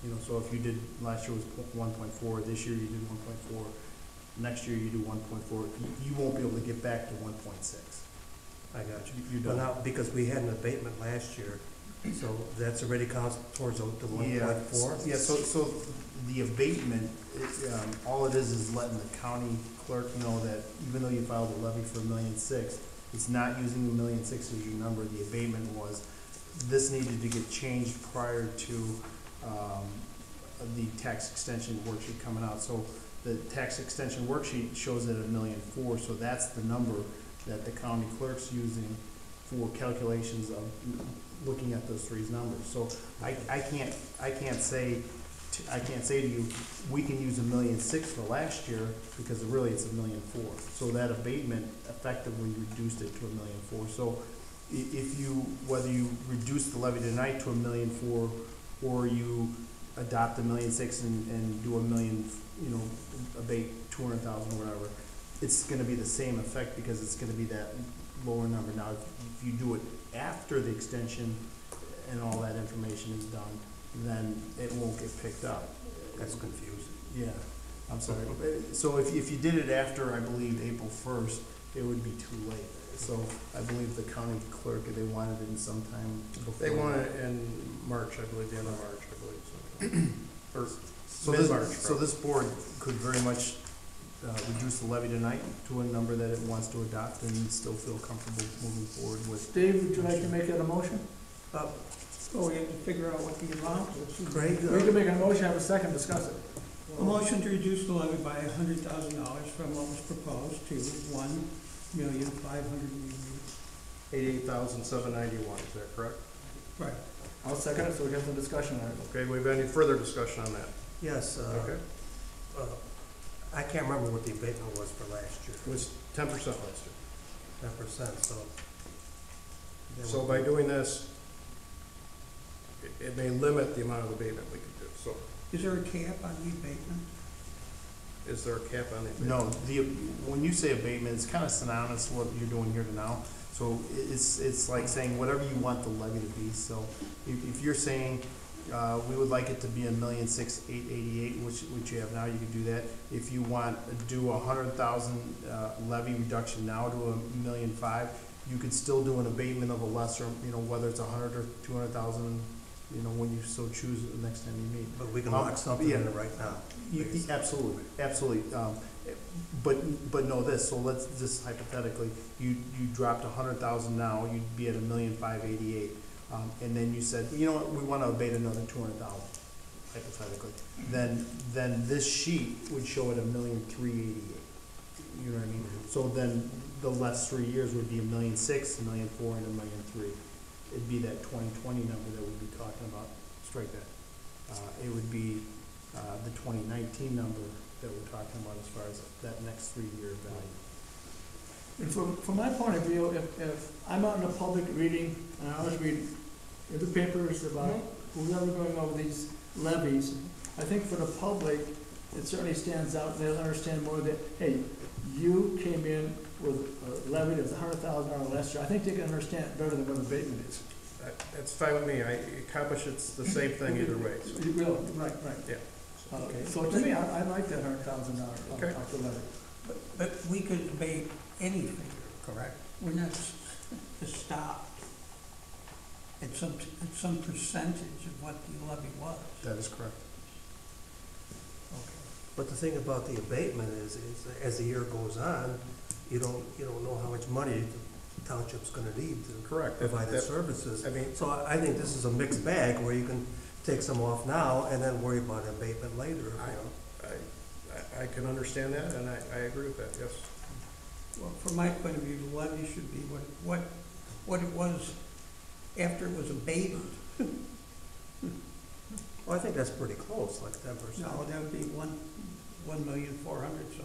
you know, so if you did, last year was 1.4, this year you did 1.4, next year you do 1.4, you won't be able to get back to 1.6. I got you. You're Well, done. now, because we had an abatement last year, so that's already counts towards the 1.4? Yeah, so the abatement, all it is letting the county clerk know that even though you filed a levy for $1.6 million, it's not using $1.6 million as your number. The abatement was, this needed to get changed prior to the tax extension worksheet coming out. So the tax extension worksheet shows it at $1.4 million, so that's the number that the county clerk's using for calculations of looking at those three numbers. So I can't say to you, we can use $1.6 million for last year, because really it's $1.4 million. So that abatement effectively reduced it to $1.4 million. So if you, whether you reduce the levy tonight to $1.4 million, or you adopt $1.6 million and do $1 million, you know, abate 200,000 or whatever, it's gonna be the same effect, because it's gonna be that lower number. Now, if you do it after the extension and all that information is done, then it won't get picked up. That's confusing. Yeah, I'm sorry. So if you did it after, I believe, April 1st, it would be too late. So I believe the county clerk, they wanted it in sometime before. They want it in March, I believe, the end of March, I believe, so. Or So mid-March, so this board could very much reduce the levy tonight to a number that it wants to adopt and still feel comfortable moving forward with. Dave, would you like to make that a motion? oh, we have to figure out what the amount is. Craig, We can make a motion, have a second, discuss it. A motion to reduce the levy by $100,000 from what was proposed to $1,588,000. 88,791, is that correct? Right. I'll second it, so we have some discussion on it. Okay, we have any further discussion on that? yes, Okay. I can't remember what the abatement was for last year, It was 10% last year. 10%, so. So by doing this, it may limit the amount of abatement we could do. So Is there a cap on the abatement? is there a cap on the abatement? No, when you say abatement, it's kind of synonymous with what you're doing here to now. So it's like saying whatever you want the levy to be. So if you're saying, we would like it to be $1,688,888, which you have now, you could do that. If you want to do 100,000 levy reduction now to $1,500,000, you could still do an abatement of a lesser, you know, whether it's 100 or 200,000, you know, when you so choose the next time you meet. But we can lock something in it right now. Absolutely, absolutely. But know this, so let's just hypothetically, you dropped 100,000 now, you'd be at $1,588,000. And then you said, you know what, we want to abate another 200,000, hypothetically. Then this sheet would show it $1,388,000. You know what I mean? So then the last 3 years would be $1,600,000, $1,400,000, and $1,300,000. It'd be that 2020 number that we'd be talking about. Strike that. It would be the 2019 number that we're talking about as far as that next 3-year value. And from my point of view, if I'm out in the public reading, and I was reading in the papers about whoever going over these levies, I think for the public, it certainly stands out, and they'll understand more that, hey, you came in with a levy that's $100,000 less. I think they can understand it better than what abatement is. That's fine with me. I accomplish it's the same thing either way. So. You will, right. Yeah. Okay, so to me, I like that $100,000 Okay. off the levy. But we could abate any figure, correct? We're not stopped at some percentage of what the levy was. That is correct. Okay. But the thing about the abatement is as the year goes on, you don't know how much money township's gonna need to Correct. provide the services. I mean, So I think this is a mixed bag where you can take some off now and then worry about abatement later. you know. I can understand that, and I agree with that, yes. Well, from my point of view, the levy should be what it was after it was abated. Well, I think that's pretty close, like 10%. No, that would be 1,400,000 something.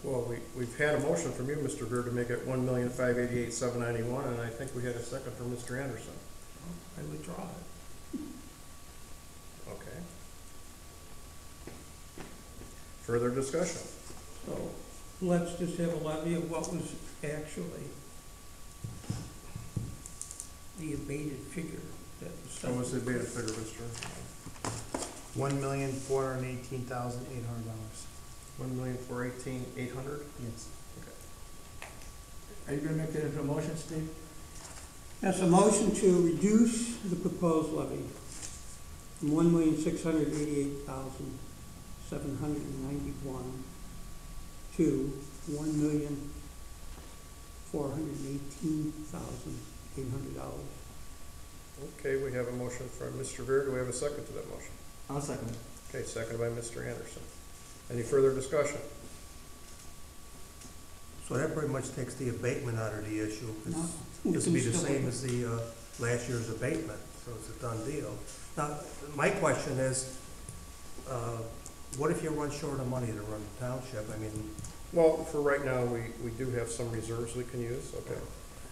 Well, we've had a motion from you, Mr. Beard, to make it 1,588,791, and I think we had a second from Mr. Anderson. I withdraw it. Okay. Further discussion? So let's just have a levy of what was actually the abated figure that was. What was the abated figure, Mr.? $1,418,800. 1,418,800? Yes. Are you gonna make that into a motion, Steve? That's a motion to reduce the proposed levy from 1,688,791 to 1,418,800. Okay, we have a motion from Mr. Beard. Do we have a second to that motion? I'll second it. Okay, seconded by Mr. Anderson. Any further discussion? So that pretty much takes the abatement out of the issue, No, because we this can would be the still- same as the last year's abatement, so it's a done deal. Now, my question is, what if you run short of money to run the township? I mean, Well, for right now, we do have some reserves we can use, okay.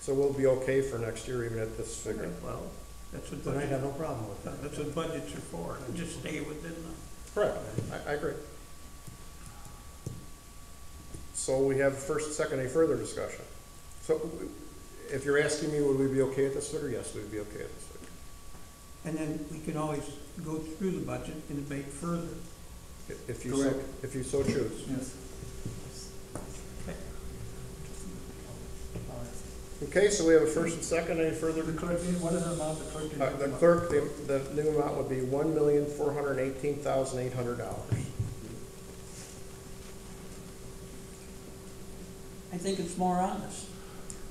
So we'll be okay for next year, even at this figure. well, That's what then I have budget, no problem with that. that's what budgets are for, and just stay within the. Correct, I agree. So we have first, second, any further discussion? So if you're asking me, would we be okay at this figure? Yes, we'd be okay at this figure. And then we can always go through the budget and debate further. If you so, if you so choose. Yes. Okay, so we have a first and second, any further? The clerk, what is the amount the clerk? The clerk, the new amount would be $1,418,800. I think it's more honest.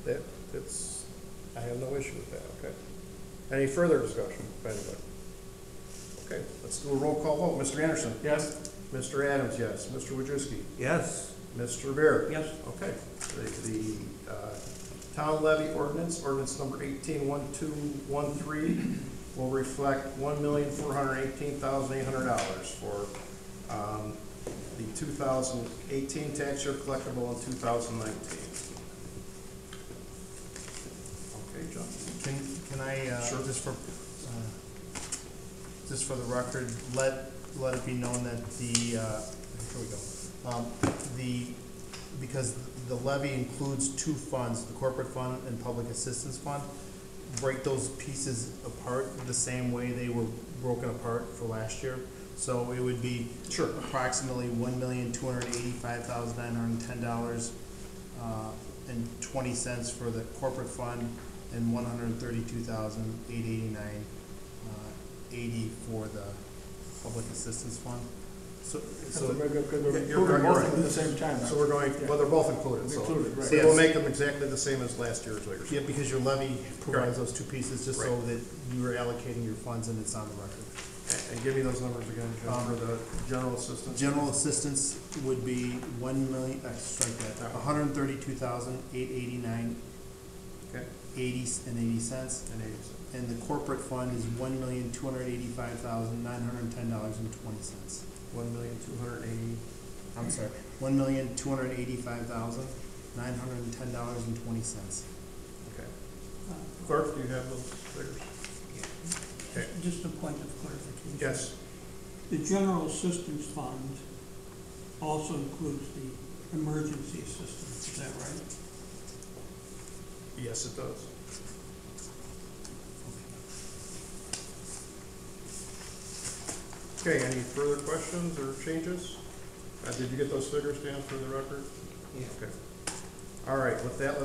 It's, I have no issue with that, okay? Any further discussion, by anybody? Okay, let's do a roll call vote. Mr. Anderson? Yes. Mr. Adams, yes. Mr. Wojcicki? Yes, Mr. Beard? Yes. Okay. The town levy ordinance number 181213 will reflect $1,418,800 for the 2018 tax year collectible in 2019. Okay, John? Can I, Sure. just for the record, let it be known that here we go. Because the levy includes two funds, the corporate fund and public assistance fund, break those pieces apart the same way they were broken apart for last year. So it would be Sure. approximately $1,285,910 and 20 cents for the corporate fund and $132,889.80 for the public assistance fund. So We're You're approving both right. of them at the same time. So we're going, well, they're both included, so. Included, right. So we'll make them exactly the same as last year's, what you're yeah, saying. because your levy provides those two pieces, just so Right. that you are allocating your funds and it's on the record. And give me those numbers again, John, for the general assistance. General assistance would be strike that, $132,889.80 Okay, and 80 cents. and 80 cents. And the corporate fund is $1,285,910.20. 1,280,000. I'm sorry, $1,285,910.20. Okay. Clerk, do you have those figures? Okay. Just a point of clarification. Yes. The general assistance fund also includes the emergency assistance, is that right? Yes, it does. Okay, any further questions or changes? Did you get those figures down for the record? Yeah. Okay. All right, with that,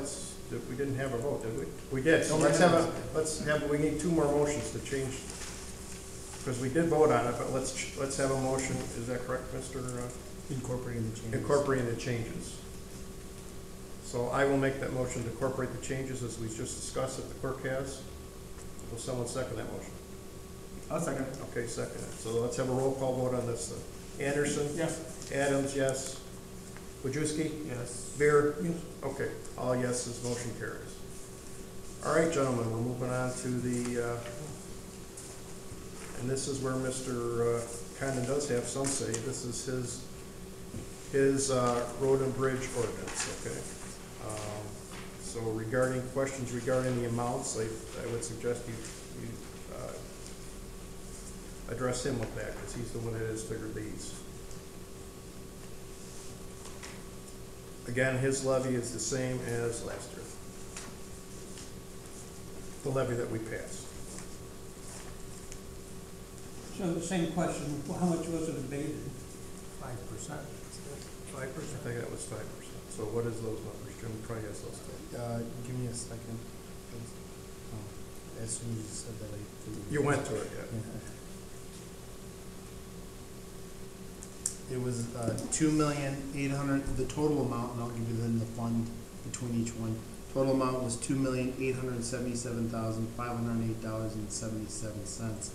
we didn't have a vote, did we? We did, so No, we need two more motions to change, because we did vote on it, but let's have a motion, is that correct, Mr.? Incorporating the changes. Incorporating the changes. So I will make that motion to incorporate the changes as we just discussed that the clerk has. Will someone second that motion? I'll second. Okay, second it. So let's have a roll call vote on this then. Anderson? Yes. Adams, yes. Wojciechowski? Yes. Beer? Yes. Okay, all yeses, motion carries. All right, gentlemen, we're moving on to the, and this is where Mr. Condon does have some say. This is his road and bridge ordinance, okay? So regarding questions regarding the amounts, I would suggest you address him with that, because he's the one that has figured these. Again, his levy is the same as last year. The levy that we passed. So the same question, how much was it abated? 5%. 5%? I think that was 5%. So what is those numbers? Jim probably has those. Give me a second. please. As soon as you said that, I figured. You went to it, yeah. It was 2,800,000. The total amount, and I'll give you then the fund between each one. Total amount was $2,877,508.77.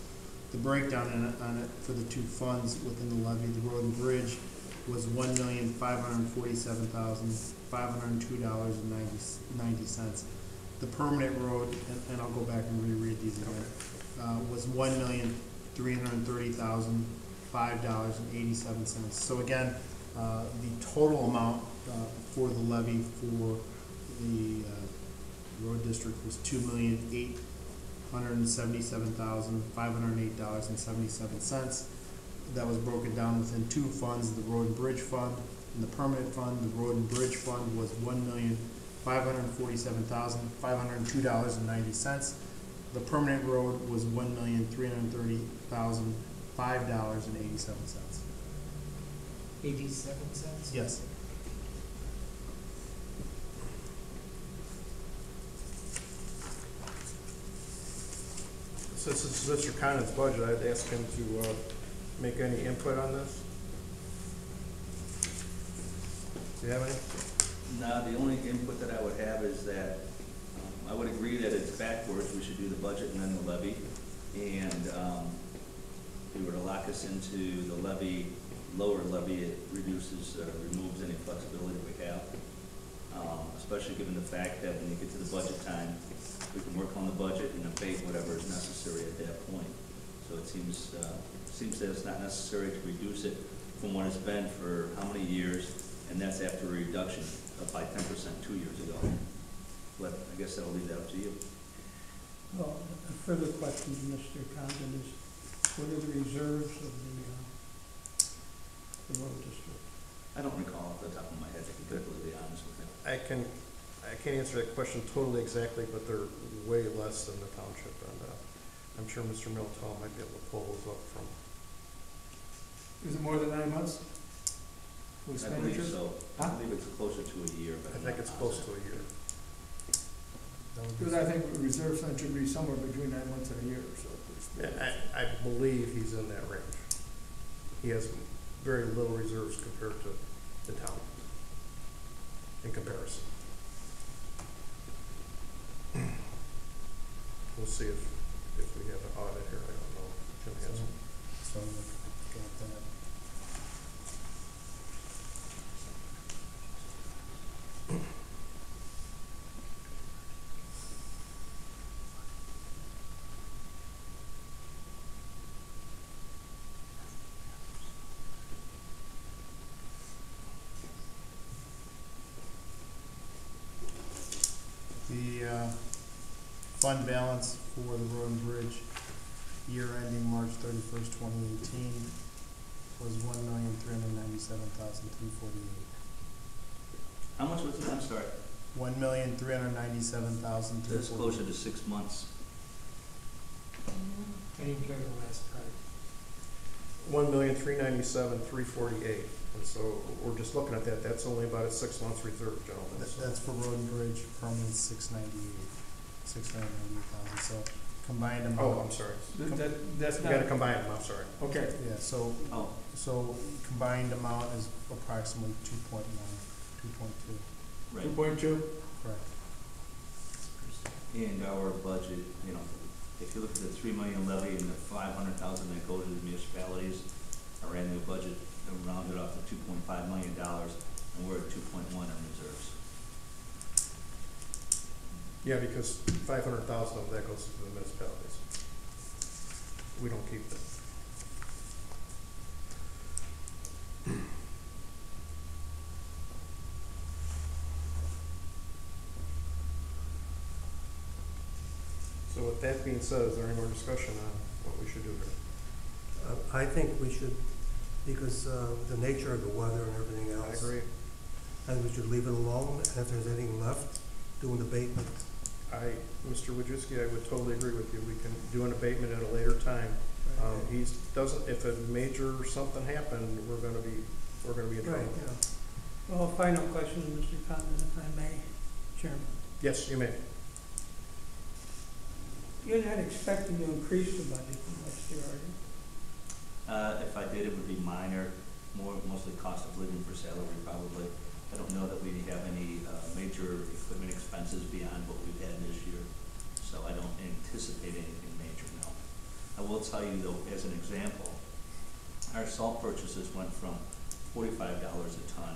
The breakdown on it for the two funds within the levy, the road and bridge, was $1,547,502.90. The permanent road, and I'll go back and reread these again, was $1,330,005.87. So again, the total amount for the levy for the road district was $2,877,508.77. That was broken down within two funds, the road and bridge fund and the permanent fund. The road and bridge fund was $1,547,502.90. The permanent road was $1,330,005.87. 87 cents? Yes. Since this is Mr. Condon's budget, I'd ask him to make any input on this. Do you have any? No, the only input that I would have is that I would agree that it's backwards. We should do the budget and then the levy. And if we were to lock us into the levy, lower levy, it reduces, removes any flexibility we have. Especially given the fact that when you get to the budget time, we can work on the budget and abate whatever is necessary at that point. So it seems that it's not necessary to reduce it from what it's been for how many years, and that's after a reduction of by 10% 2 years ago. But I guess I'll leave that up to you. Well, a further question to Mr. Condon is, what are the reserves of the road district? I don't recall off the top of my head, to be completely honest with you. I can't answer that question totally exactly, but they're way less than the township, and I'm sure Mr. Miltel might be able to pull those up from. Is it more than 9 months? I believe so. I believe it's closer to a year, but I think it's close to a year. Because I think the reserve fund should be somewhere between 9 months and a year or so. I believe he's in that range. He has very little reserves compared to the town in comparison. We'll see if we have an audit here. I don't know. Jim has one. So got that. The fund balance for the road and bridge year ending March 31st, 2018 was $1,397,348. How much was it? I'm sorry. $1,397,348. That's closer to 6 months. I didn't hear the last part. $1,397,348, and so we're just looking at that. That's only about a 6 months reserve, gentlemen. That's for road and bridge, permanent 698,000. So combined amount. Oh, I'm sorry. That's You not. got to combine them. I'm sorry. Okay. Yeah. So combined amount is approximately 2.1, 2.2. Two point two? Correct. And our budget, you know, if you look at the 3 million levy and the 500,000 that goes to the municipalities, our annual budget rounded off to $2.5 million, and we're at 2.1 in reserves. Yeah, because 500,000 of that goes to the municipalities. We don't keep it. So with that being said, is there any more discussion on what we should do here? I think we should, because the nature of the weather and everything I else. agree. I think we should leave it alone, and if there's anything left, do an abatement. Mr. Wojcicki, I would totally agree with you. We can do an abatement at a later time. If a major something happened, we're gonna be in trouble. Right, yeah. Well, final question, Mr. Condon, if I may, Chairman. Yes, you may. You're not expecting to increase the budget from next year, are you? If I did, it would be minor, mostly cost of living for salary probably. I don't know that we have any major equipment expenses beyond what we've had this year, so I don't anticipate anything major, no. I will tell you though, as an example, our salt purchases went from $45 a ton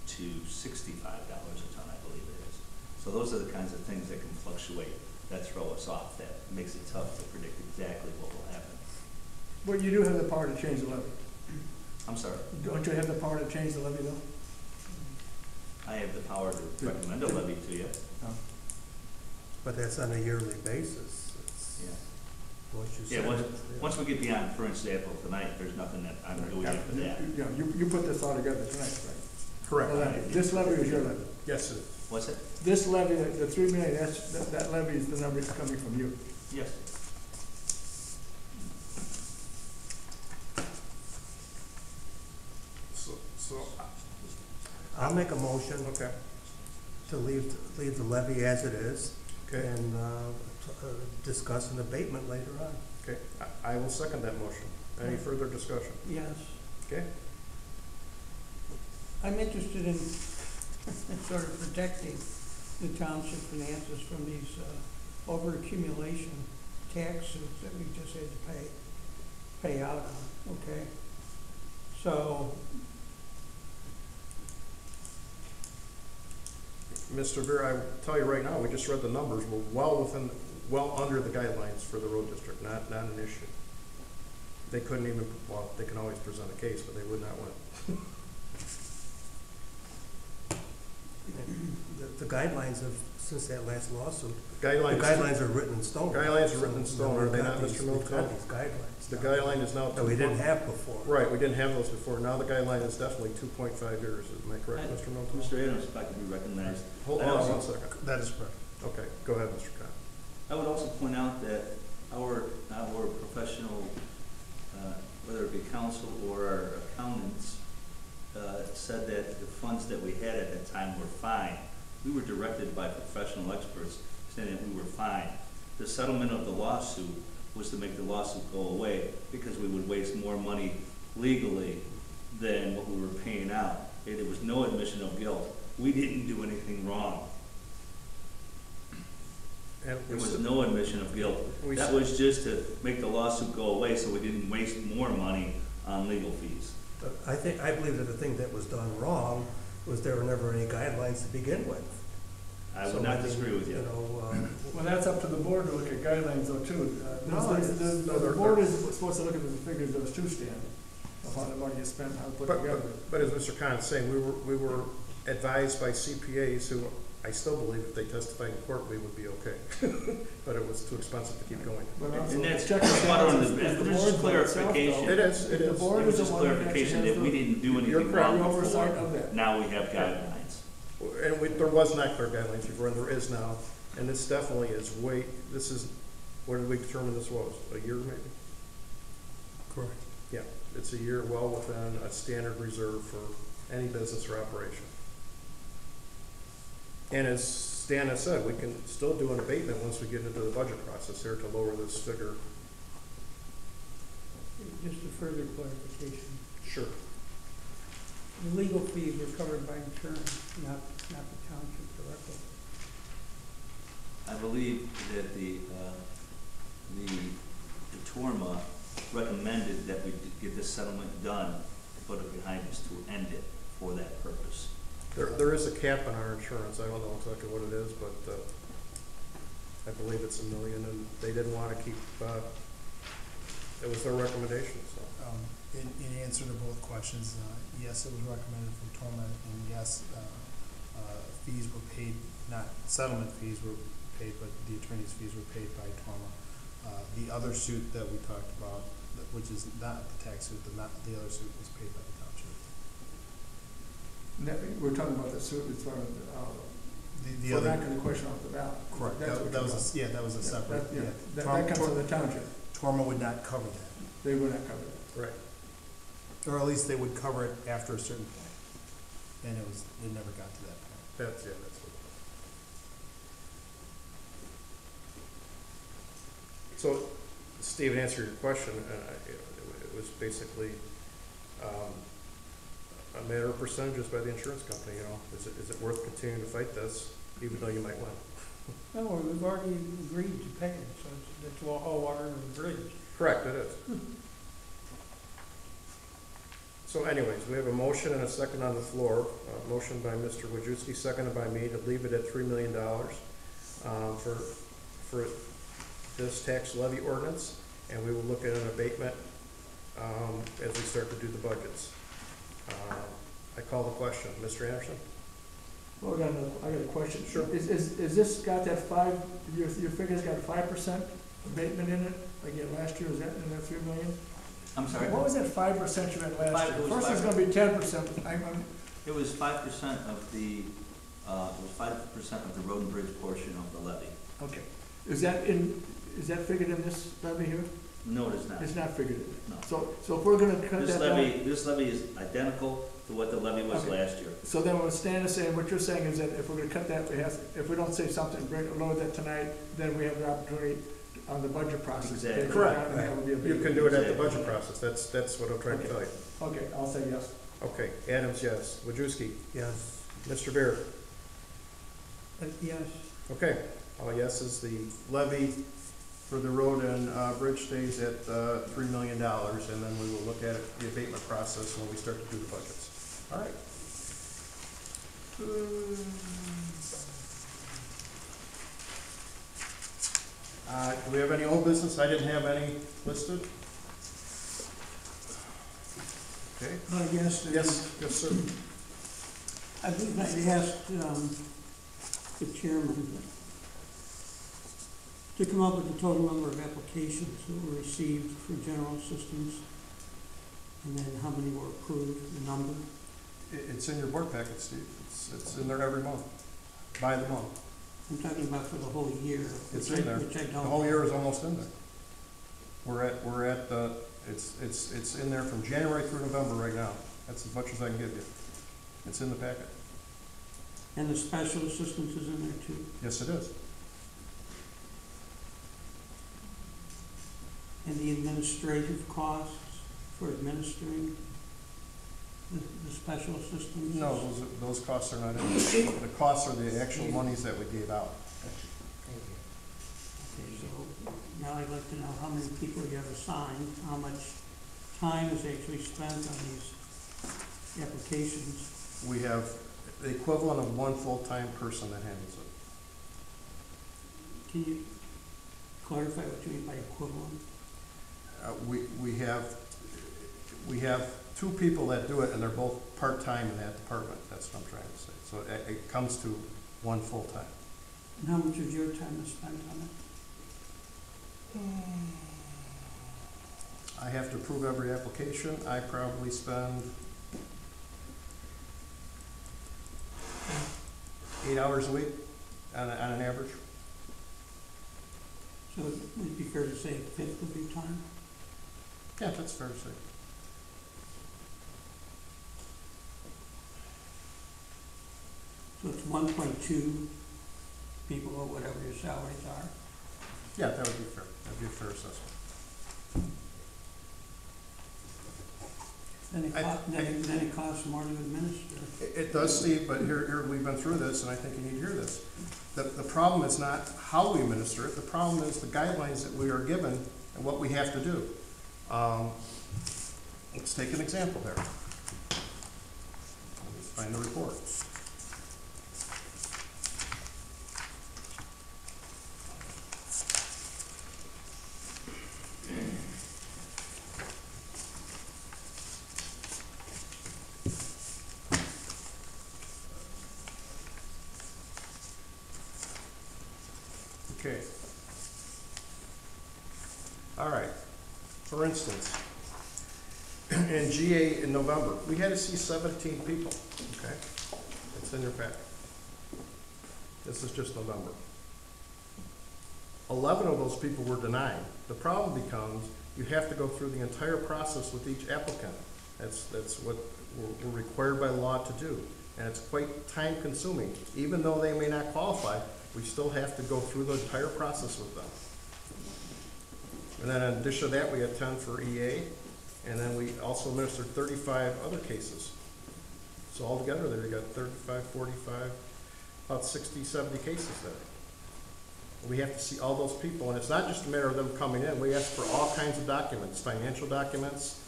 to $65 a ton, I believe it is. So those are the kinds of things that can fluctuate, that throw us off, that makes it tough to predict exactly what will happen. But you do have the power to change the levy. I'm sorry? Don't you have the power to change the levy though? I have the power to recommend a levy to you. But that's on a yearly basis. It's Yeah. what you Yeah, said. once we get beyond, for example, tonight, there's nothing that I'm doing after that. Yeah, you put this all together tonight, right? Correct. The levy. This levy is your levy. Yes, it is. What's it? This levy, the 3 million, that levy is the number that's coming from you. Yes. So, I'll make a motion okay. to leave the levy as it is, Okay. and discuss an abatement later on. Okay, I will second that motion. Any further discussion? Yes. Okay? I'm interested in sort of protecting the township finances from these overaccumulation tax suits that we just had to pay out on, okay? So, Mr. Beer, I will tell you right now, we just read the numbers, we're well under the guidelines for the road district, not an issue. They couldn't even, well, they can always present a case, but they would not win. The guidelines of, since that last lawsuit, the Guidelines. guidelines are written in stone. Guidelines are written in So, stone, are they not, we've Mr. got Milton? these guidelines. The guideline is now. That we didn't have before. Right, we didn't have those before. Now the guideline is definitely 2.5 years. Am I correct, Mr. Milton? Mr. Adams, if I could be recognized. Hold I on also- 1 second. That is correct. Okay, go ahead, Mr. Khan. I would also point out that our professional, whether it be counsel or our accountants, said that the funds that we had at that time were fine. We were directed by professional experts saying that we were fine. The settlement of the lawsuit was to make the lawsuit go away because we would waste more money legally than what we were paying out. There was no admission of guilt. We didn't do anything wrong. And There was no admission of guilt. That was just to make the lawsuit go away so we didn't waste more money on legal fees. I believe that the thing that was done wrong was there were never any guidelines to begin with. I would So, not mean, disagree with you. Well, that's up to the board to look at guidelines though too. No, The board is supposed to look at the figures those two stand, of how the money is spent, how to put together. But as Mr. Khan is saying, we were advised by CPAs who, I still believe if they testified in court, we would be okay. But it was too expensive to keep going. But also, And that's check and water on balance the, is the there's board just vote itself, clarification. though. It is, it The is. board It was is the just one that clarification actually that has we the- didn't do You're anything correct. wrong the oversight before. of that. Now we have guidelines. And there was not clear guidelines before, and there is now. And this definitely is this is, what did we determine this was? A year maybe? Correct. Yeah, it's a year well within a standard reserve for any business or operation. And as Stan has said, we can still do an abatement once we get into the budget process here to lower this figure. just a further clarification. Sure. the legal fees were covered by insurance, not the township directly. I believe that the Torma recommended that we get this settlement done, to put it behind us, to end it for that purpose. There is a cap on our insurance. I don't know exactly what it is, but I believe it's $1 million, and they didn't want to keep, it was their recommendation, so. In answer to both questions, yes, it was recommended from Torma, and yes, fees were paid, not settlement fees were paid, but the attorney's fees were paid by Torma. The other suit that we talked about, which is not the tax suit, the other suit was paid by the township. We're talking about the suit as far as, The we're other, not gonna question off the ballot. correct, That's what that you're was, that was a separate, Yeah, yeah. that Torma- comes to the township. Torma would not cover that, They would not cover that. Right. or at least they would cover it after a certain point, and it never got to that point. That's what. So, Steve, to answer your question, it was basically a matter of percentages by the insurance company, you know. Is it worth continuing to fight this, even though you might win? No, we've already agreed to pay it, so it's all water under the bridge. Correct, it is. So anyways, we have a motion and a second on the floor. Motion by Mr. Wojcicki, seconded by me, to leave it at $3 million for this tax levy ordinance, and we will look at an abatement as we start to do the budgets. I call the question. Mr. Anderson? Well, I got a question. Sure. Is this got that your figure's got a 5% abatement in it, like you had last year, is that in that 3 million? I'm sorry? What was that 5% you had last year? It was First it's gonna be 10%, It was 5% of the, 5% of the road and bridge portion of the levy. okay. Is that figured in this levy here? No, it is not. It's not figured in. No. So if we're gonna cut This that down. this levy is identical to what the levy was Okay. last year. So then what Stan is saying, what you're saying is that if we're gonna cut that, if we don't say something, lower that tonight, then we have the opportunity on the budget process. to take it Exactly. down, and that would be a You big- can do it at the budget process. That's what I'm trying to tell you. Okay, I'll say yes. Okay, Adams, yes. Wojcicki? Yes. Mr. Beer? Yes, Okay, all yeses, the levy for the road and bridge stays at $3 million, and then we will look at it, the abatement process when we start to do the budgets. All right. Do we have any old business? I didn't have any listed. Okay. yes. Yes, sir. I think I asked, the chairman to come up with the total number of applications that were received for general assistance, and then how many were approved, the number. It's in your board packet, Steve. It's in there every month, by the month. I'm talking about for the whole year. It's which in I- there. Which I The don't. whole year is almost in there. We're at it's in there from January through November right now. That's as much as I can give you. It's in the packet. And the special assistance is in there too. Yes, it is. And the administrative costs for administering the special assistance? No, those costs are not in there. The costs are the actual monies that we gave out. Thank you. Okay, so now I'd like to know how many people you have assigned, how much time is actually spent on these applications. We have the equivalent of one full-time person that handles it. Can you clarify what you mean by equivalent? We have two people that do it, and they're both part-time in that department. That's what I'm trying to say. So it comes to one full-time. And how much of your time is spent on it? I have to approve every application. I probably spend 8 hours a week on an average. So would it be fair to say a fifth of your time? Yeah, that's fair to say. So it's 1.2 people or whatever your salaries are. Yeah, that would be fair. That'd be a fair assessment. Then it costs more to administer. It does, Steve, but here, we've been through this, and I think you need to hear this. The problem is not how we administer it, the problem is the guidelines that we are given and what we have to do. Let's take an example there. Let's find the report. Okay. All right. For instance, in GA in November, we had to see 17 people. Okay. It's in your packet. This is just November. 11 of those people were denied. The problem becomes you have to go through the entire process with each applicant. That's what we're required by law to do. And it's quite time consuming. Even though they may not qualify, we still have to go through the entire process with them. And then in addition to that, we had 10 for EA, and then we also administered 35 other cases. So altogether there, you got 35, 45, about 60, 70 cases there. We have to see all those people, and it's not just a matter of them coming in. We ask for all kinds of documents, financial documents,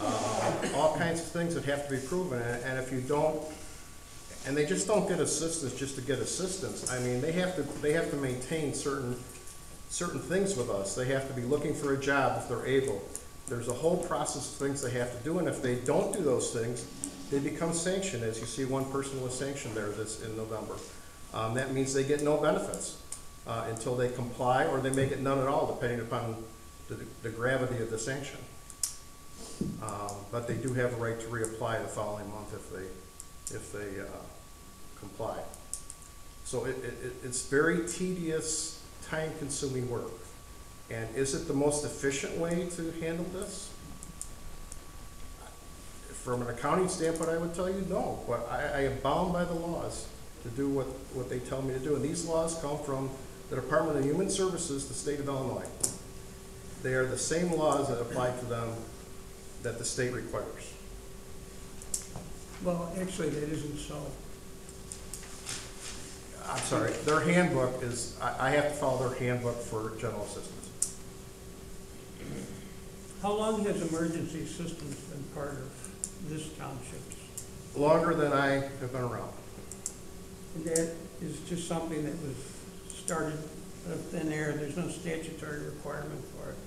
all kinds of things that have to be proven, and if you don't, and they just don't get assistance just to get assistance. I mean, they have to maintain certain things with us. They have to be looking for a job if they're able. There's a whole process of things they have to do, and if they don't do those things, they become sanctioned. As you see, one person was sanctioned there in November. That means they get no benefits until they comply, or they may get none at all, depending upon the gravity of the sanction. But they do have a right to reapply the following month if they comply. So it's very tedious, time-consuming work. And is it the most efficient way to handle this? From an accounting standpoint, I would tell you no, but I am bound by the laws to do what they tell me to do. And these laws come from the Department of Human Services, the state of Illinois. They are the same laws that apply to them that the state requires. Well, actually, that isn't so. I'm sorry, their handbook is, I have to follow their handbook for general assistance. How long has emergency assistance been part of this township? Longer than I have been around. And that is just something that was started out of thin air. There's no statutory requirement for it.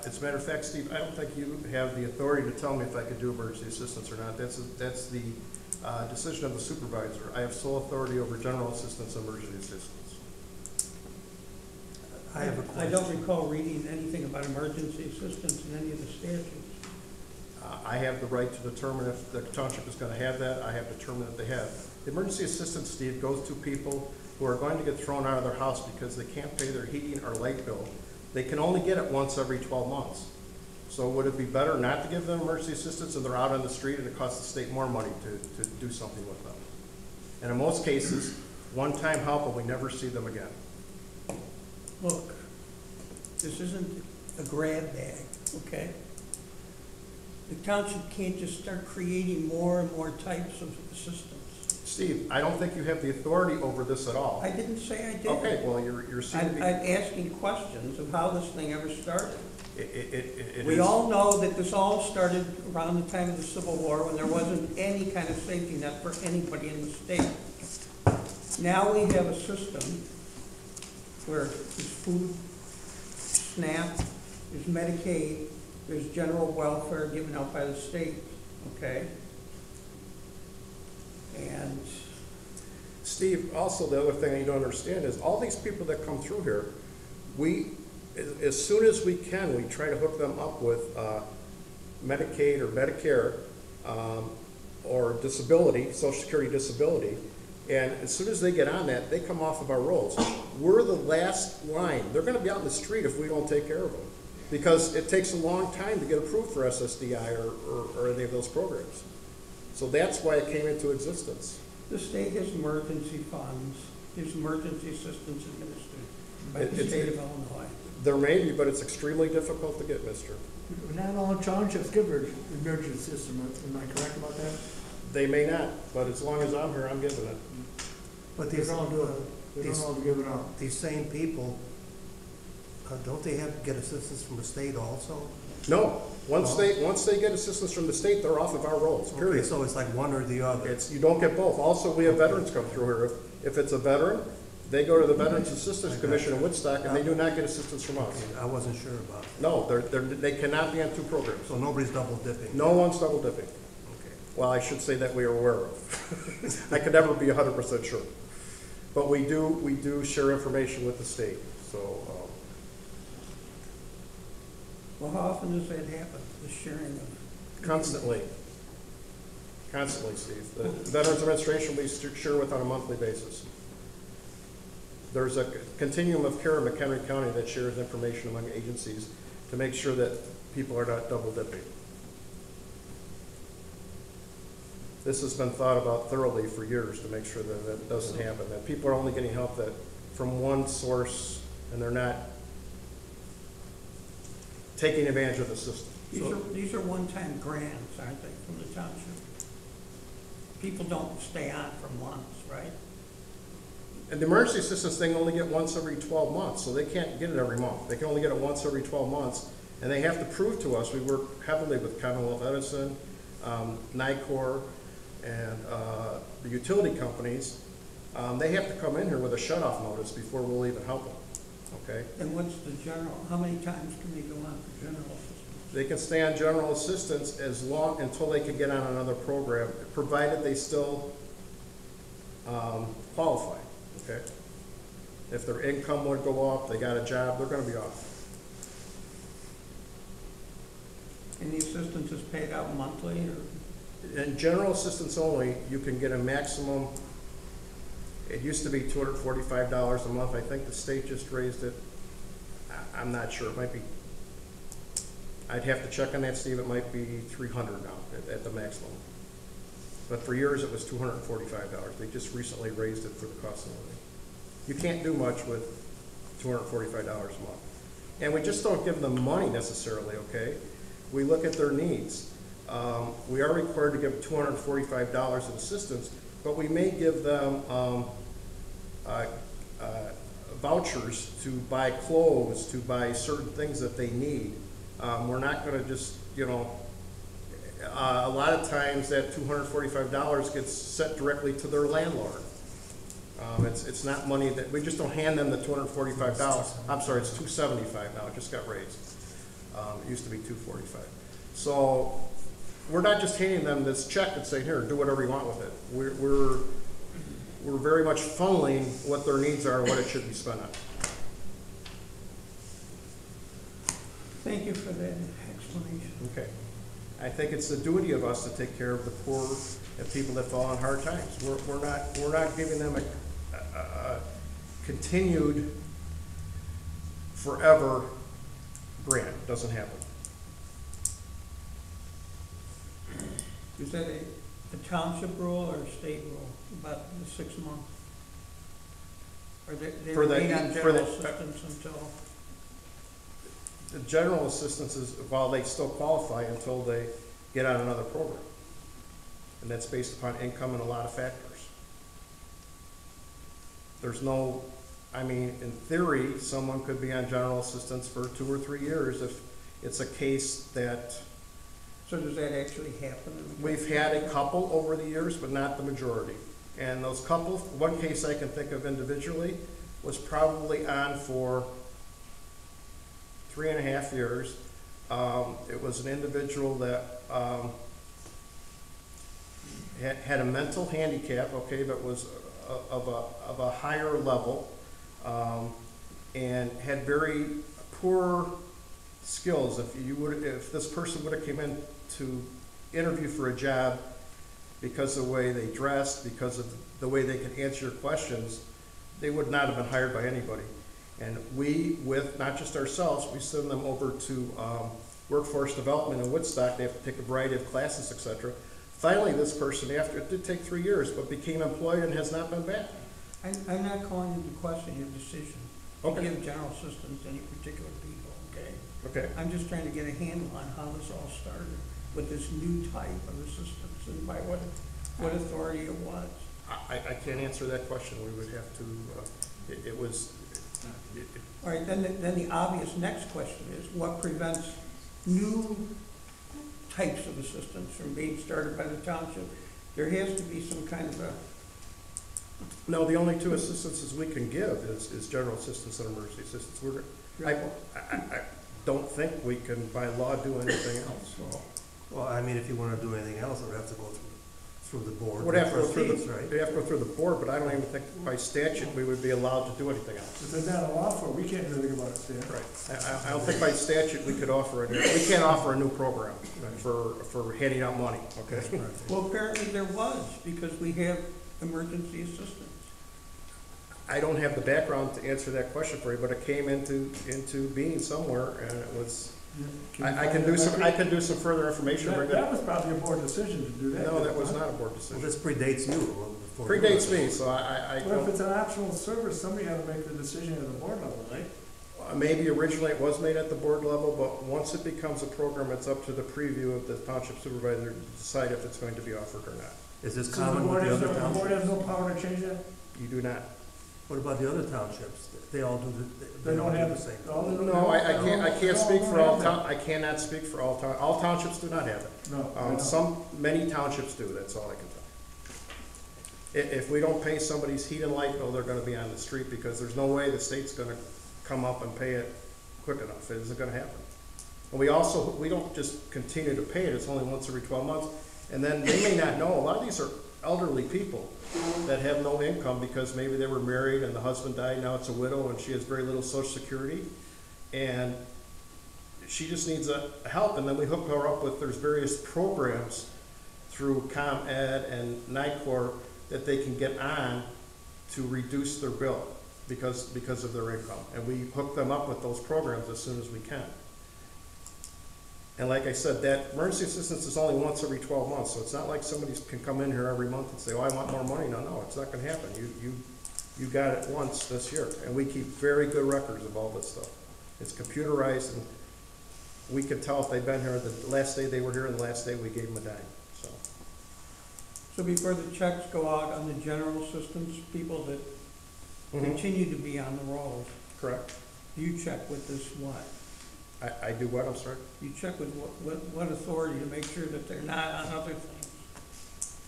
As a matter of fact, Steve, I don't think you have the authority to tell me if I could do emergency assistance or not. That's the decision of the supervisor. I have sole authority over general assistance and emergency assistance. I have a question. I don't recall reading anything about emergency assistance in any of the statutes. I have the right to determine if the township is going to have that. I have determined that they have. The emergency assistance, Steve, goes to people who are going to get thrown out of their house because they can't pay their heating or light bill. They can only get it once every 12 months. So would it be better not to give them emergency assistance and they're out on the street and it costs the state more money to do something with them? And in most cases, one-time help and we never see them again. Look, this isn't a grab bag, okay? The township can't just start creating more and more types of assistance. Steve, I don't think you have the authority over this at all. I didn't say I did. Okay, well, you're I'm asking questions of how this thing ever started. It We is- all know that this all started around the time of the Civil War when there wasn't any kind of safety net for anybody in the state. Now we have a system where there's food, SNAP, there's Medicaid, there's general welfare given out by the state, okay? And Steve, also the other thing you don't understand is all these people that come through here, as soon as we can, we try to hook them up with Medicaid or Medicare or disability, Social Security disability, and as soon as they get on that, they come off of our rolls. We're the last line. They're going to be out in the street if we don't take care of them, because it takes a long time to get approved for SSDI or any of those programs. So that's why it came into existence. the state has emergency funds, there's emergency assistance administered by the state of Illinois. There may be, but it's extremely difficult to get, mister. Not all townships give an emergency system, am I correct about that? They may not, but as long as I'm here, I'm giving it. But They these, don't do it, they don't all give it out. these same people, don't they have to get assistance from the state also? No, once they get assistance from the state, they're off of our rolls, Okay, period. so it's like one or the other. You don't get both. Also, we have veterans come through here. If it's a veteran, they go to the Veterans Assistance Commission in Woodstock, and they do not get assistance from us. Okay, I wasn't sure about it. No, they cannot be on two programs. So nobody's double dipping? No one's double dipping. Okay. Well, I should say that we are aware of. I could never be 100% sure. But we do share information with the state, so, Well, how often does that happen, the sharing of? constantly. Constantly, Steve. The Veterans Administration, we share with on a monthly basis. There's a continuum of care in McHenry County that shares information among agencies to make sure that people are not double dipping. This has been thought about thoroughly for years to make sure that that doesn't happen, that people are only getting help that from one source and they're not taking advantage of the system. These are one-time grants, aren't they, from the township? People don't stay on for months, right? And the emergency assistance thing only get once every 12 months, so they can't get it every month. They can only get it once every 12 months, and they have to prove to us, we work heavily with Commonwealth Edison, NICOR, and the utility companies. They have to come in here with a shut-off notice before we'll even help them, okay? And what's the general, how many times can they go on for general assistance? They can stay on general assistance until they can get on another program, provided they still qualify, okay? If their income would go up, they got a job, they're gonna be off. And the assistance is paid out monthly, or? In general assistance only, you can get a maximum, it used to be $245 a month. I think the state just raised it. I'm not sure, it might be, I'd have to check on that, Steve, it might be $300 now at the maximum. But for years it was $245. They just recently raised it for the cost of living. You can't do much with $245 a month. And we just don't give them money necessarily, okay? We look at their needs. We are required to give $245 in assistance, but we may give them vouchers to buy clothes, to buy certain things that they need. We're not going to just, you know, a lot of times that $245 gets sent directly to their landlord. It's not money that, we just don't hand them the $245. I'm sorry, it's $275 now, it just got raised. It used to be $245. So we're not just handing them this check and saying, here, do whatever you want with it. We're very much funneling what their needs are and what it should be spent on. Thank you for that explanation. Okay. I think it's the duty of us to take care of the poor and people that fall on hard times. We're not giving them a continued forever grant. It doesn't happen. Is that a township rule or a state rule about the 6 months? Or they remain on general assistance until? The general assistance is while they still qualify until they get on another program. And that's based upon income and a lot of factors. There's no, I mean, in theory, someone could be on general assistance for 2 or 3 years if it's a case that. So does that actually happen? We've had a couple over the years, but not the majority. And those couple, one case I can think of individually was probably on for 3.5 years. It was an individual that had a mental handicap, okay, that was of a higher level, and had very poor skills. If this person would have come in to interview for a job because of the way they dressed, because of the way they could answer your questions, they would not have been hired by anybody. And we, with not just ourselves, we send them over to workforce development in Woodstock. They have to take a variety of classes, etc. Finally, this person, after it did take 3 years, but became employed and has not been back. I'm not calling into question your decision Okay. to give general assistance to any particular people, okay? Okay. I'm just trying to get a handle on how this all started with this new type of assistance and by what authority it was. I can't answer that question. We would have to, it was, All right, then the obvious next question is, what prevents new types of assistance from being started by the township? There has to be some kind of a, no, the only two assistances we can give is general assistance and emergency assistance. I don't think we can by law do anything else. Well, I mean, if you wanna do anything else, it would have to go through the board. Would have to go through trustees, the, right? they have to go through the board, but I don't even think by statute we would be allowed to do anything else. If there's not a law for it, we can't do anything about it, Stan. Right. I don't think by statute we could offer we can't offer a new program for handing out money, okay? well, apparently there was, because we have emergency assistance. I don't have the background to answer that question for you, but it came into being somewhere, and it was, I can do some further information. That was probably a board decision to do that. No, that was not a board Well, decision. this predates you. Predates me, so I Well, if don't, it's an optional service, somebody had to make the decision at the board level, right? maybe originally it was made at the board level, but once it becomes a program, it's up to the preview of the township supervisor to decide if it's going to be offered or not. Is this So common with the other the board has townships? no power to change that? You do not. What about the other townships? They all do They don't have the same. No, I can't speak for all I cannot speak for all townships do not have it. No. Many townships do, that's all I can tell you. If we don't pay somebody's heat and light bill, they're gonna be on the street, because there's no way the state's gonna come up and pay it quick enough. It isn't gonna happen. And we don't just continue to pay it, it's only once every 12 months. And then they may not know, a lot of these are elderly people that have no income because maybe they were married and the husband died, now it's a widow and she has very little social security. And she just needs help, and then we hook her up with, there's various programs through ComEd and NICOR that they can get on to reduce their bill because of their income. And we hook them up with those programs as soon as we can. And like I said, that emergency assistance is only once every 12 months, so it's not like somebody can come in here every month and say, oh, I want more money. No, it's not gonna happen. You got it once this year, and we keep very good records of all this stuff. It's computerized, and we can tell if they've been here the last day they were here and the last day we gave them a dime, so. So before the checks go out on the general assistance, people that continue to be on the rolls, Correct. you check with this what? I do what, I'm sorry? You check with what authority to make sure that they're not on other things?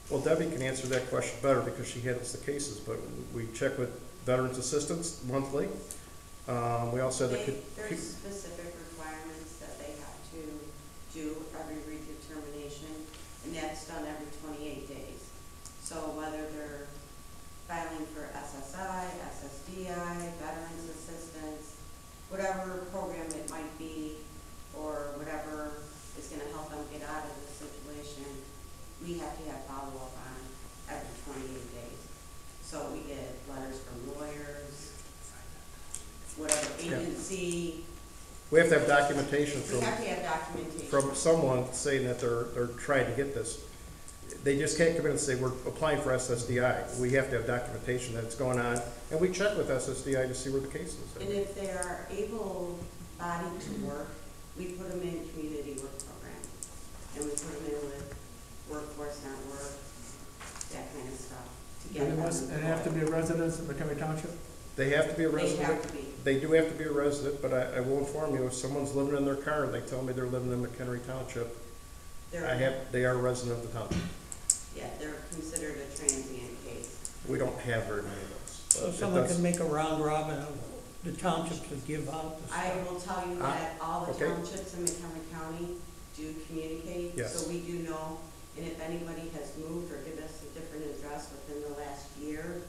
Well, Debbie can answer that question better because she handles the cases, but we check with Veterans Assistance monthly. We also have the. There's specific requirements that they have to do every redetermination, and that's done every 28 days. So whether they're filing for SSI, SSDI, Veterans Assistance, whatever program it might be, or whatever is gonna help them get out of the situation, we have to have follow-up on every 28 days. So we get letters from lawyers, whatever agency. We have to have documentation We have to have documentation. from someone saying that they're trying to get this. They just can't come in and say, we're applying for SSDI. We have to have documentation that it's going on, and we check with SSDI to see where the case is. And if they are able-bodied to work, we put them in community work program. And we put them in with workforce network, that kind of stuff, to get them. And have to be a resident of McHenry Township? They have to be a They resident. have to be. They do have to be a resident, but I will inform you, if someone's living in their car and they tell me they're living in Mchenry Township, they are a resident of the township. Yeah, they're considered a transient case. We don't have very many of those. So It someone does- can make a round robin of the townships that give out the I stuff. will tell you that all the okay. townships in Mchenry County do communicate. Yes. So we do know, and if anybody has moved or given us a different address within the last year,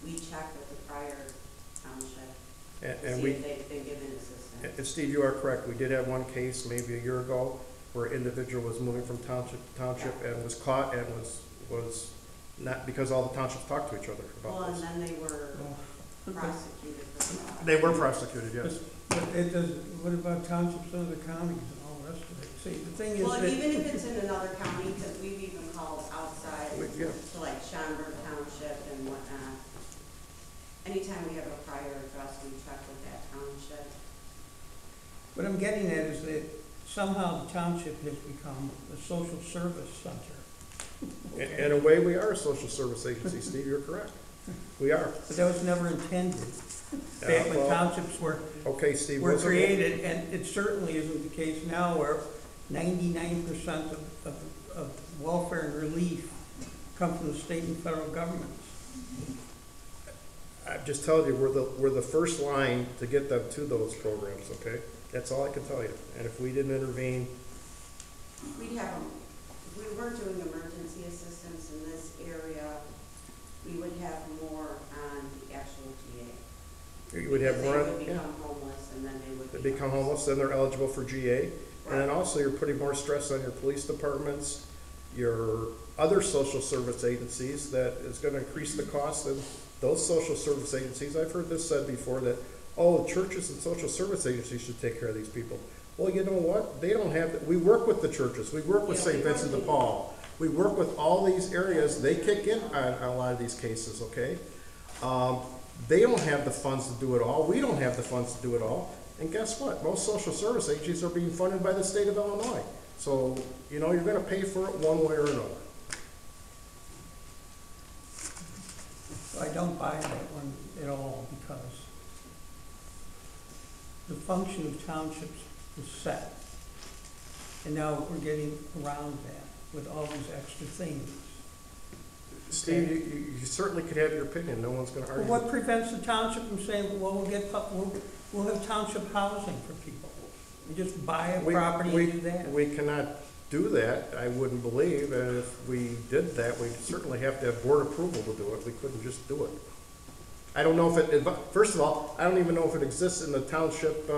we check with the prior township to And see we, if they've been given assistance. and Steve, you are correct. We did have one case maybe a year ago where an individual was moving from township to township and was caught and was not, because all the townships talked to each other Well, about and this. then they were prosecuted for fraud. They were prosecuted, yes. But it does, what about townships in other counties and all the rest of it? See, the thing is Well, that. even if it's in another county, because we've even called outside Yeah. to like Schaumburg Township and whatnot. Anytime we have a prior address, we check with that township. What I'm getting at is that somehow the township has become a social service center. In a way, we are a social service agency, Steve, you're correct. We are. But that was never intended. Back when well, townships Okay, Steve. were wasn't it- created, and it certainly isn't the case now where 99% of welfare and relief come from the state and federal governments. I'm just telling you, we're the first line to get them to those programs, okay? That's all I can tell you. And if we didn't intervene, We'd have, if we were doing emergency assistance in this area, we would have more on the actual GA. you would have Because more, they would yeah. become homeless and then they would. They become homeless, then they're eligible for GA. And then also you're putting more stress on your police departments, your other social service agencies, that is gonna increase the cost of those social service agencies. I've heard this said before that, oh, churches and social service agencies should take care of these people. Well, you know what? They don't have, we work with the churches, we work with Yeah, St. we work Vincent de with- Paul. We work with all these areas, they kick in on a lot of these cases, okay? They don't have the funds to do it all, we don't have the funds to do it all. And guess what? Most social service agencies are being funded by the state of Illinois. So, you know, you're gonna pay for it one way or another. I don't buy that one at all because the function of townships is set. And now we're getting around that with all these extra things. Steve, you certainly could have your opinion, no one's gonna Well, argue. what prevents the township from saying, well, we'll have township housing for people? We just buy a property and do that? We cannot do that, I wouldn't believe, and if we did that, we'd certainly have to have board approval to do it, we couldn't just do it. I don't know if it, first of all, I don't even know if it exists in the township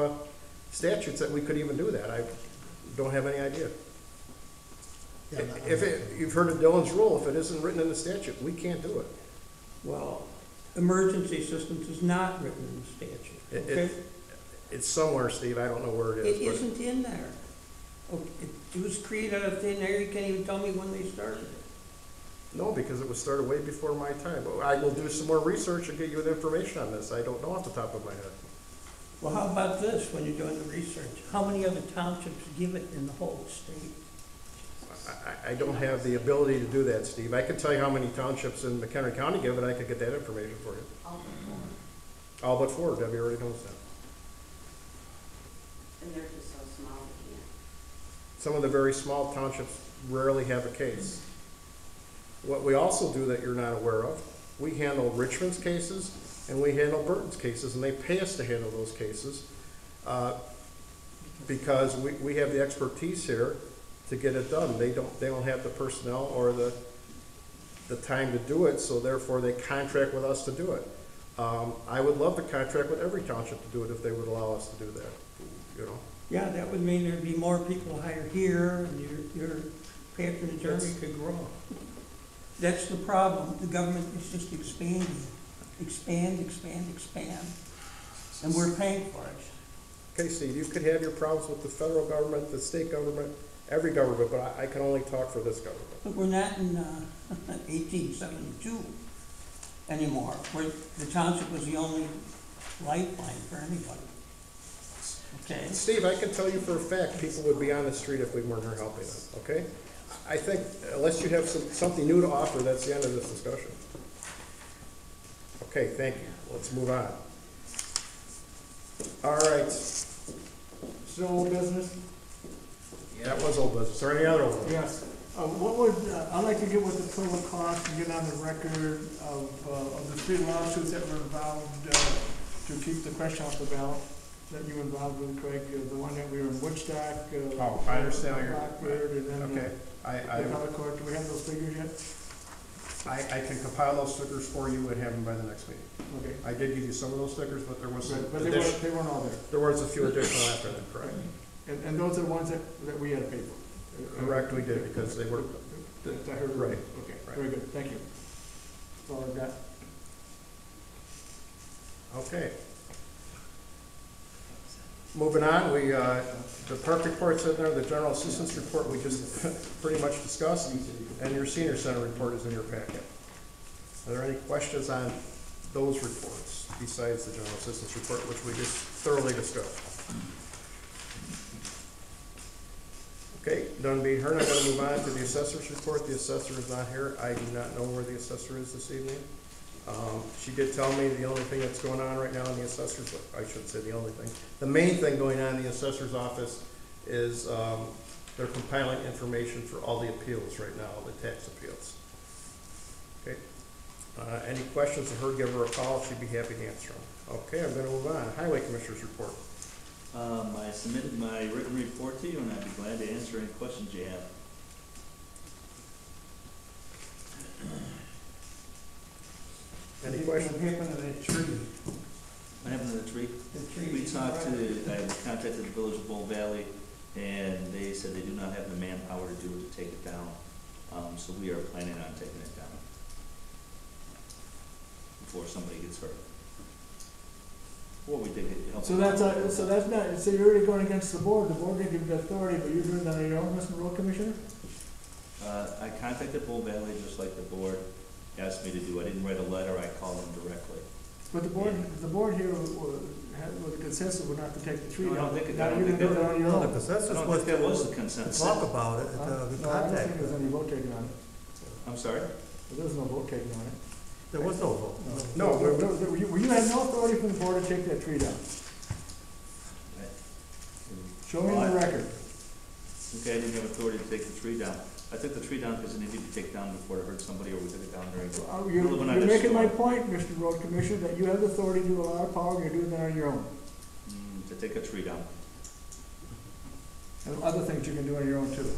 statutes that we could even do that, I don't have any idea. You've heard of Dillon's rule, if it isn't written in the statute, we can't do it. Well, emergency assistance is not written in the statute, okay? It's somewhere, Steve, I don't know where it It is. but- isn't in there. Okay, it was created out of thin air, you can't even tell me when they started it. No, because it was started way before my time, but I will do some more research and get you the information on this, I don't know off the top of my head. Well, how about this, when you're doing the research? How many other townships give it in the whole state? I don't have the ability to do that, Steve. I could tell you how many townships in Mchenry County give it, I could get that information for you. All but four, Debbie already knows that. And they're just so small, we can't. Some of the very small townships rarely have a case. What we also do that you're not aware of, we handle Richmond's cases and we handle Burton's cases, and they pay us to handle those cases because we have the expertise here to get it done. They don't have the personnel or the time to do it, so therefore they contract with us to do it. I would love to contract with every township to do it if they would allow us to do that, you know. Yeah, that would mean there'd be more people hired here, and your patronage area could grow. That's the problem, the government is just expanding, expand, and we're paying for it. Okay, Steve, you could have your problems with the federal government, the state government, every government, but I can only talk for this government. But we're not in 1872 anymore, where the township was the only lifeline for anybody. Okay? Steve, I can tell you for a fact, people would be on the street if we weren't here helping them, okay? I think, unless you have something new to offer, that's the end of this discussion. Okay, thank you. Let's move on. All right, Still old business? that was old business. Is there any other one? Yes. What would, I'd like to get what the total cost and get on the record of the three lawsuits that were involved to keep the question off the ballot, that you involved with, Craig, the one that we were in Woodstock. Oh, I understand what you're- Rockford, and then Okay, the appellate court. Do we have those figures yet? I can compile those stickers for you and have them by the next meeting. Okay. I did give you some of those stickers, but there was some But they weren't all there. there was a few additional after that, correct? And those are the ones that we had to pay for? Correct, we did, because they were, That I heard. Right. Okay, Right. very good, thank you. That's all I've got. okay. Moving on, the park report's in there, the general assistance report we just pretty much discussed, and your senior center report is in your packet. Are there any questions on those reports, besides the general assistance report, which we just thoroughly discussed? Okay, done being heard, I'm gonna move on to the assessor's report. The assessor is not here. I do not know where the assessor is this evening. She did tell me the only thing that's going on right now in the assessor's, I shouldn't say the only thing. The main thing going on in the assessor's office is, they're compiling information for all the appeals right now, the tax appeals. Okay, any questions of her, give her a call, she'd be happy to answer them. Okay, I'm gonna move on. Highway Commissioner's report. I submitted my written report to you, and I'd be glad to answer any questions you have. Any questions? What happened to that tree? What happened to the tree? The tree. We talked to, I contacted the Village of Bull Valley, and they said they do not have the manpower to do it, to take it down. So we are planning on taking it down before somebody gets hurt. Or we dig it, help. So that's not, so you're already going against the board didn't give you the authority, but you're doing that on your own, Mr. Road Commissioner? I contacted Bull Valley just like the board asked me to do. I didn't write a letter, I called them directly. But the board here with the consensus would not to take the tree No, I down. don't think it- Now I don't you're gonna think do it on your No, the own. consensus I don't was think that was the to consensus. talk about it, Huh? we No, I don't contact think there's any vote taken on it. I'm sorry? There was no vote taken on it. There was no vote. No, You had no authority from the board to take that tree down. Show me the record. Okay, I didn't have authority to take the tree down. I took the tree down because it needed to be taken down before it hurt somebody, or we took it down during the. You're making my point, Mr. Road Commissioner, that you have the authority to do a lot of power, and you're doing that on your own. To take a tree down. And other things you can do on your own too.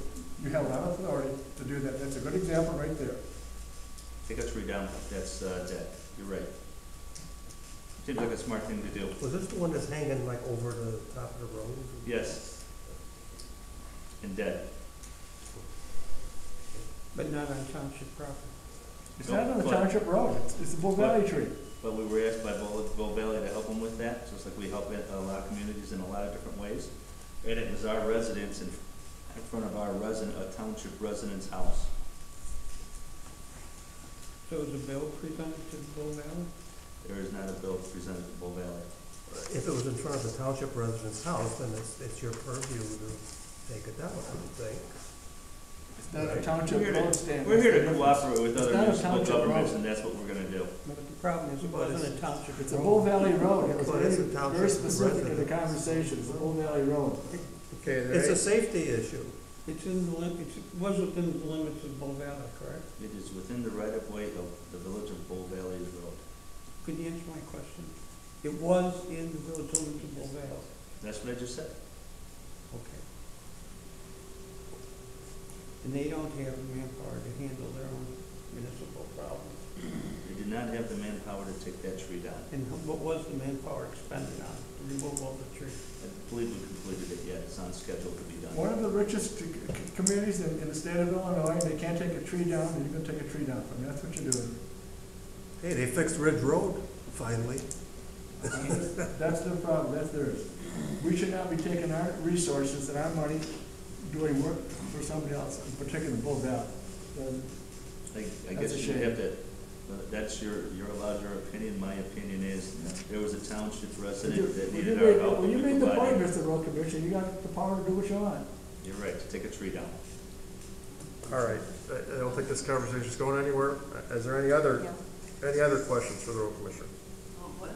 You have a lot of authority to do that. That's a good example right there. Take a tree down, that's, dead. You're right. Seems like a smart thing to do. Was this the one that's hanging like over the top of the road? Yes. And dead. But not on township property. It's not on the But- township road. It's the Bull Valley tree. But we were asked by Bull Valley to help them with that, just like we help a lot of communities in a lot of different ways. And it was our residents in front of our a township resident's house. So was a bill presented to Bull Valley? There is not a bill presented to Bull Valley. If it was in front of the township resident's house, then it's your purview to take it down, I would think. It's not a township road stand. We're here to cooperate with It's other not a municipal township governments, road. and that's what we're gonna do. But the problem is, it wasn't a township road. It's a Bull Valley road. It was But it's a very, township very specific in the residence. conversation. It's a Bull Valley road. Okay, It's a safety issue. It's in the limits, it was within the limits of Bull Valley, correct? It is within the right of way of the village of Bull Valley's road. Could you answer my question? It was in the village limits of Bull Valley. That's what I just said. Okay. And they don't have the manpower to handle their own municipal problems. They did not have the manpower to take that tree down. And what was the manpower expended on the removal of the tree? I believe we completed it yet. It's on schedule to be done. One of the richest communities in the state of Illinois, they can't take a tree down, and you're gonna take a tree down from them. That's what you're doing. Hey, they fixed Ridge Road, finally. That's their problem, that's theirs. We should not be taking our resources and our money doing work for somebody else, in particular Bull Valley. I That's guess a you shame. have to, that's you're allowed your opinion. My opinion is, there was a township resident that needed our help. Well, you We made the point, provided. Mr. Road Commissioner, you got the power to do what you want. You're right, to take a tree down. All right, I don't think this conversation's going anywhere. Is there any other questions for the road commissioner? Oh, well.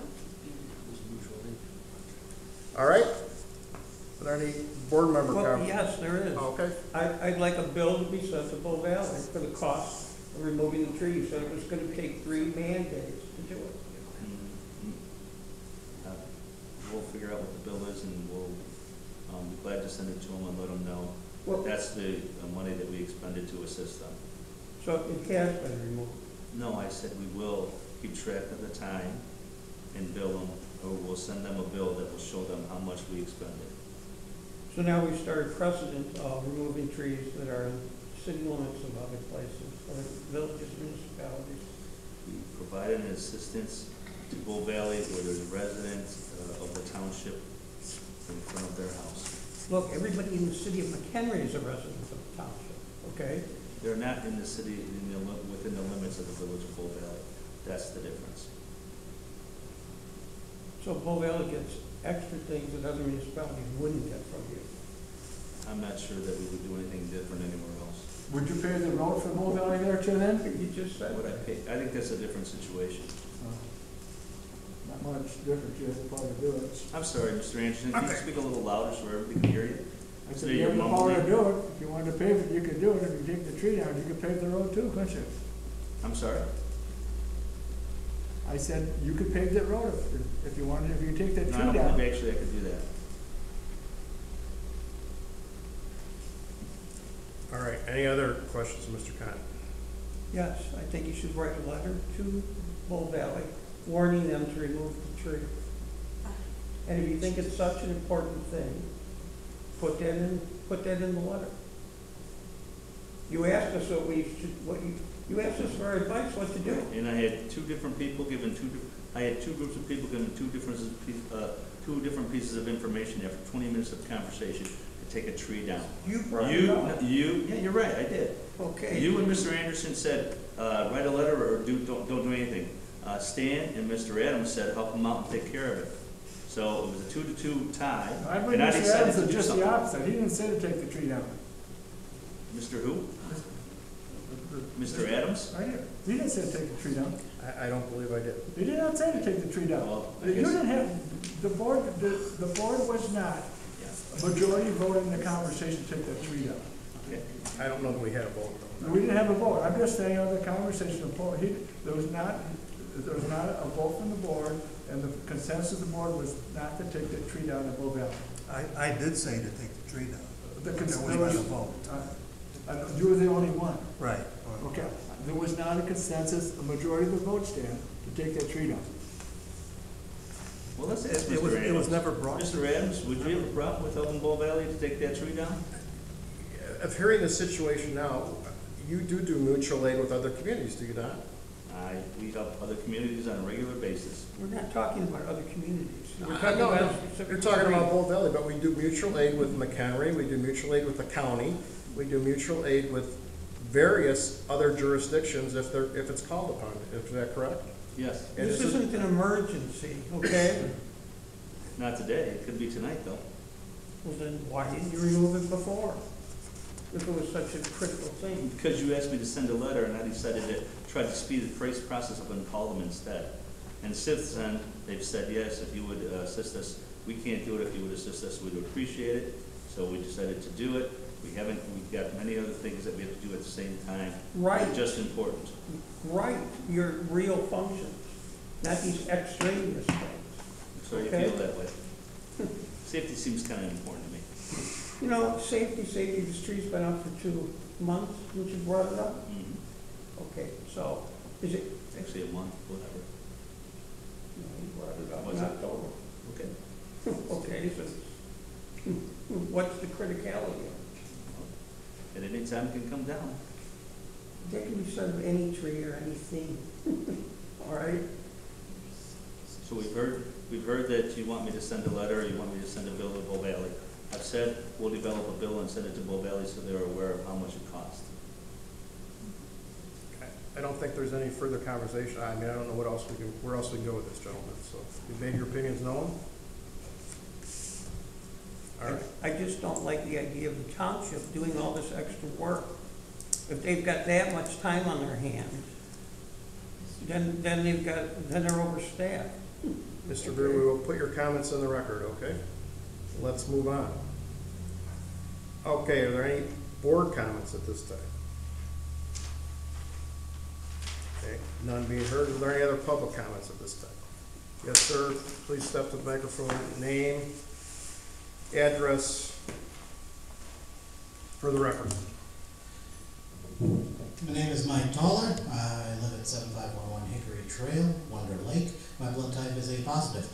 All right? Are there any board member Well, comments? yes, there is. Okay, I'd like a bill to be sent to Bull Valley for the cost of removing the trees. So it was gonna take 3 man-days to do it. We'll figure out what the bill is, and we'll, be glad to send it to them and let them know. Well- That's the money that we expended to assist them. So it has been removed. No, I said we will keep track of the time and bill them, or we'll send them a bill that will show them how much we expended. So now we've started precedent of removing trees that are in city limits of other places, other villages, municipalities. We provided an assistance to Bull Valley where there's residents of the township in front of their house. Look, everybody in the city of Mchenry is a resident of the township, okay? They're not in the city, within the limits of the village of Bull Valley. That's the difference. So Bull Valley gets extra things that other municipalities wouldn't get from you. I'm not sure that we would do anything different anywhere else. Would you pave the road for Bull Valley there too then? You just said Would I pay, I think that's a different situation. Not much difference, you have the power to do it. I'm sorry, Mr. Anderson, if you could speak a little louder so everybody can hear you. I So said, you you're have the power to mumbling. do it. If you wanted to pave it, you could do it. If you take the tree down, you could pave the road too, couldn't you? I'm sorry? I said, you could pave that road if you wanted, if you take that No, I tree don't down. believe actually I could do that. All right, any other questions, Mr. Khan? yes, I think you should write a letter to Bull Valley, warning them to remove the tree. And if you think it's such an important thing, put that in the letter. You asked us you asked us for our advice what to do. And I had two different people given I had two groups of people given two different pieces of information after 20 minutes of conversation to take a tree down. You brought it up. Yeah, you're right, I did. Okay. You and Mr. Anderson said, write a letter or don't do anything. Stan and Mr. Adams said, help them out and take care of it. So it was a 2-2 tie. I believe and I Mr. decided Adams to is do just the something. opposite. He didn't say to take the tree down. Mr. who? Mr. Adams? I did. He didn't say to take the tree down. I don't believe I did. He did not say to take the tree down. Well, I You guess- didn't have, the board was not majority voting in the conversation to take that tree down. Okay. I don't know that we had a vote though. We didn't have a vote. I'm just saying on the conversation, there was not a vote from the board, and the consensus of the board was not to take that tree down in Bull Valley. I did say to take the tree down. The There cons- was there not a was- vote. You were the only one. Right. Okay. There was not a consensus, a majority of the vote stand to take that tree down. Well, let's ask It Mr. was, Adams. it was never brought. Mr. Adams, would you have a problem with helping Bull Valley to take that tree down? Of hearing the situation now, you do mutual aid with other communities, do you not? We help other communities on a regular basis. We're not talking about other communities. We're I talking know, about a specific you're talking tree. about Bull Valley, but we do mutual aid with Mchenry, we do mutual aid with the county, we do mutual aid with various other jurisdictions if it's called upon. Is that correct? Yes. And This isn't an emergency, okay? Not today. It could be tonight, though. Well, then why didn't you remove it before? If it was such a critical thing. Because you asked me to send a letter, and I decided to try to speed the process up and call them instead. And since then, they've said, yes, if you would assist us, we can't do it. If you would assist us, we'd appreciate it. So we decided to do it. We've got many other things that we have to do at the same time. Right. They're just important. Right, your real functions, not these extraneous things. I'm sorry you Okay. feel that way. Safety seems kind of important to me. You know, safety, this tree's been up for 2 months, since you brought it up? Mhm. Okay, so, is it, Actually, a month, whatever. no, you brought it up Was in it? October. Okay. Okay, so, what's the criticality of it? At any time, it can come down. That can be said of any tree or anything, all right? So we've heard that you want me to send a letter, or you want me to send a bill to Bull Valley. I've said we'll develop a bill and send it to Bull Valley so they're aware of how much it costs. I don't think there's any further conversation. I mean, I don't know where else we can go with this, gentlemen. So you've made your opinions known? All right. I just don't like the idea of the township doing all this extra work. If they've got that much time on their hands, then they're overstaffed. Mr. Brewer, we will put your comments in the record, okay? Let's move on. Okay, are there any board comments at this time? Okay, none being heard. Is there any other public comments at this time? Yes, sir. Please step to the microphone. Name, address for the record. My name is Mike Toller. I live at 7511 Hickory Trail, Wonder Lake. My blood type is A positive.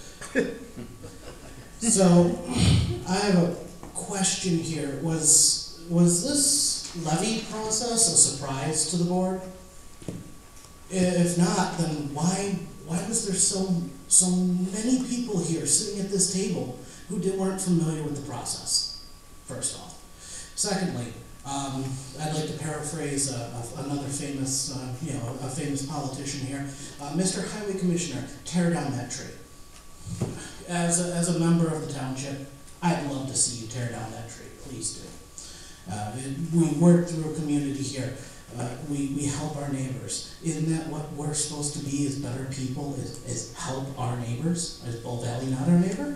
So, I have a question here. Was this levy process a surprise to the board? If not, then why was there so many people here sitting at this table who weren't familiar with the process? First off. Secondly, I'd like to paraphrase another famous, a famous politician here. Mr. Highway Commissioner, tear down that tree. As a member of the township, I'd love to see you tear down that tree, please do. We work through a community here. We help our neighbors. Isn't that what we're supposed to be as better people, is help our neighbors? Is Bull Valley not our neighbor?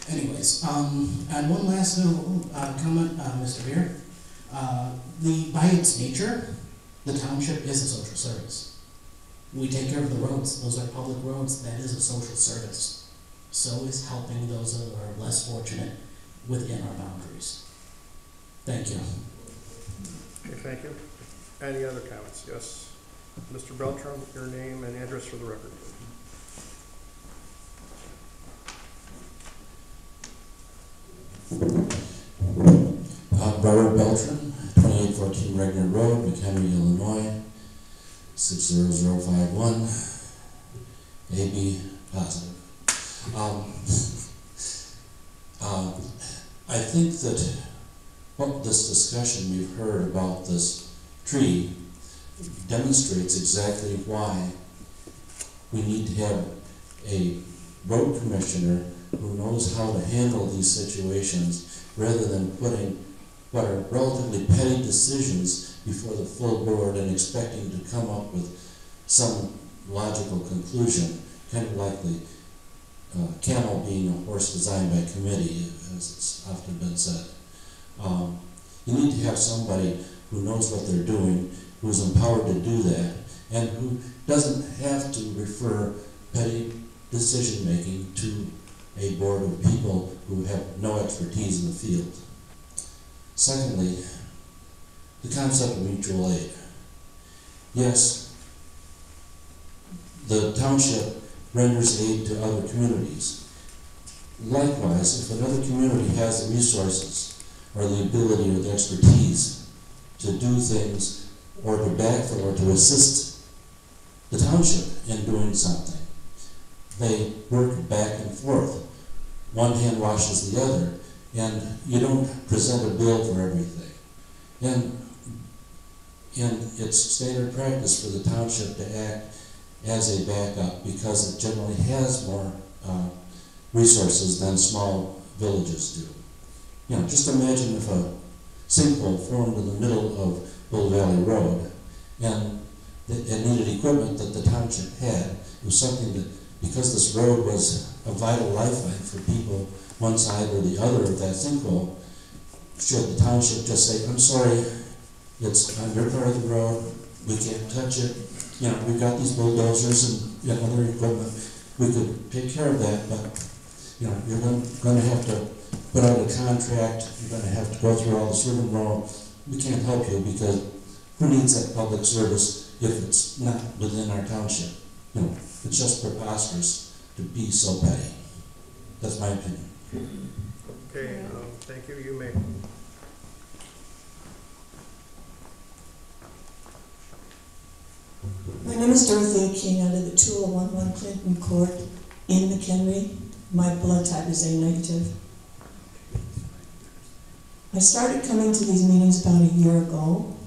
Anyways, and one last little comment, Mr. Beer. By its nature, the township is a social service. We take care of the roads. Those are public roads. That is a social service. So is helping those that are less fortunate within our boundaries. Thank you. Okay, thank you. Any other comments? Yes. Mr. Beltram, your name and address for the record. Robert Beltram, 2814 Regner Road, Mchenry, Illinois, 60051, AB positive. I think that what this discussion we've heard about this tree demonstrates exactly why we need to have a road commissioner who knows how to handle these situations rather than putting what are relatively petty decisions before the full board and expecting to come up with some logical conclusion, kind of like the camel being a horse designed by committee, as it's often been said. You need to have somebody who knows what they're doing, who's empowered to do that, and who doesn't have to refer petty decision-making to a board of people who have no expertise in the field. Secondly, the concept of mutual aid. Yes, the township renders aid to other communities. Likewise, if another community has the resources or the ability or the expertise to do things or to backfill or to assist the township in doing something, they work back and forth. One hand washes the other, and you don't present a bill for everything. And it's standard practice for the township to act as a backup because it generally has more resources than small villages do. You know, just imagine if a sinkhole formed in the middle of Bull Valley Road and it needed equipment that the township had. It was something that, because this road was a vital lifeline for people one side or the other of that sinkhole, should the township just say, I'm sorry, it's on your part of the road, we can't touch it, you know, we've got these bulldozers and other equipment, we could take care of that, but you know, you're going to have to put out a contract, you're going to have to go through all this rigmarole. We can't help you because who needs that public service if it's not within our township? You know, it's just preposterous to be so petty. That's my opinion. Okay, thank you. You may. My name is Dorothea King. I live at 2011 Clinton Court in Mchenry. My blood type is A negative. I started coming to these meetings about a year ago,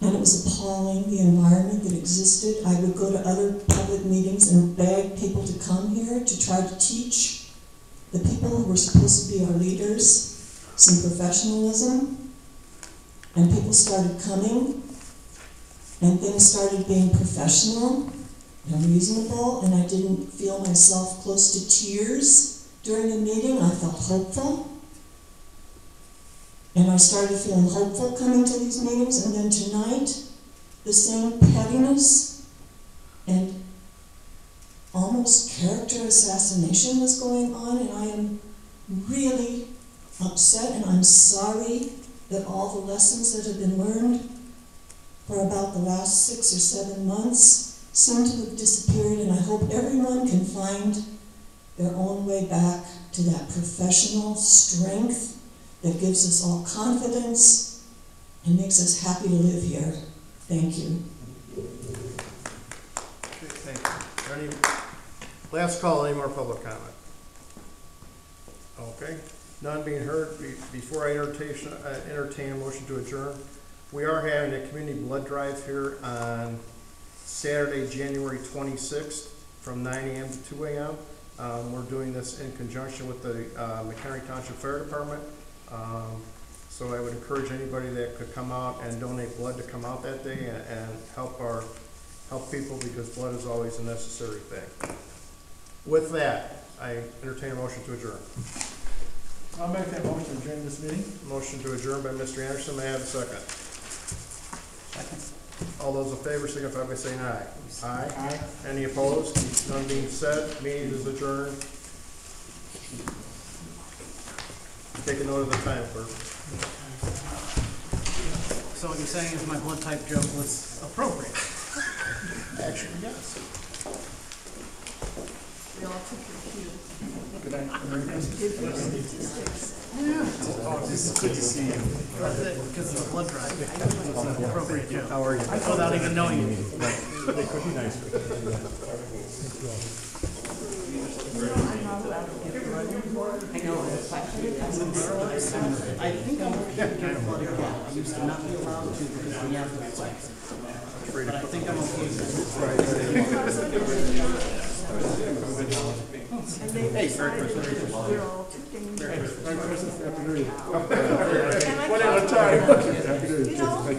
and it was appalling, the environment that existed. I would go to other public meetings and beg people to come here to try to teach the people who were supposed to be our leaders some professionalism, and people started coming, and things started being professional and reasonable, and I didn't feel myself close to tears during a meeting. I felt hopeful. And I started feeling hopeful coming to these meetings, and then tonight, the same pettiness and almost character assassination was going on, and I am really upset, and I'm sorry that all the lessons that have been learned for about the last 6 or 7 months seem to have disappeared, and I hope everyone can find their own way back to that professional strength that gives us all confidence and makes us happy to live here. Thank you. Okay, thank you. Any last call, any more public comment? Okay, none being heard. Before I entertain a motion to adjourn, we are having a community blood drive here on Saturday, January 26th from 9 a.m. to 2 a.m. We're doing this in conjunction with the Mchenry Township Fire Department. So I would encourage anybody that could come out and donate blood to come out that day and help people, because blood is always a necessary thing. With that, I entertain a motion to adjourn. I'll make that motion to adjourn this meeting. Motion to adjourn by Mr. Anderson. May I have a second? Second. All those in favor signify by saying aye. Aye. Aye. Any opposed? None being said, meeting is adjourned. Take a note of the time, clerk. So what you're saying is my blood type joke was appropriate? Actually, yes. We all took your cue. Good night. Oh, this is good to see you. Because of the blood drive. It's an appropriate joke. How are you? Without even knowing you. They could be nice. I think I'm okay to get a bloody cat. I used to not be allowed to because we have the flags. But I think I'm okay And they decided that we're all taking. Merry Christmas, Happy New Year. One at a time. Happy New Year. You know, the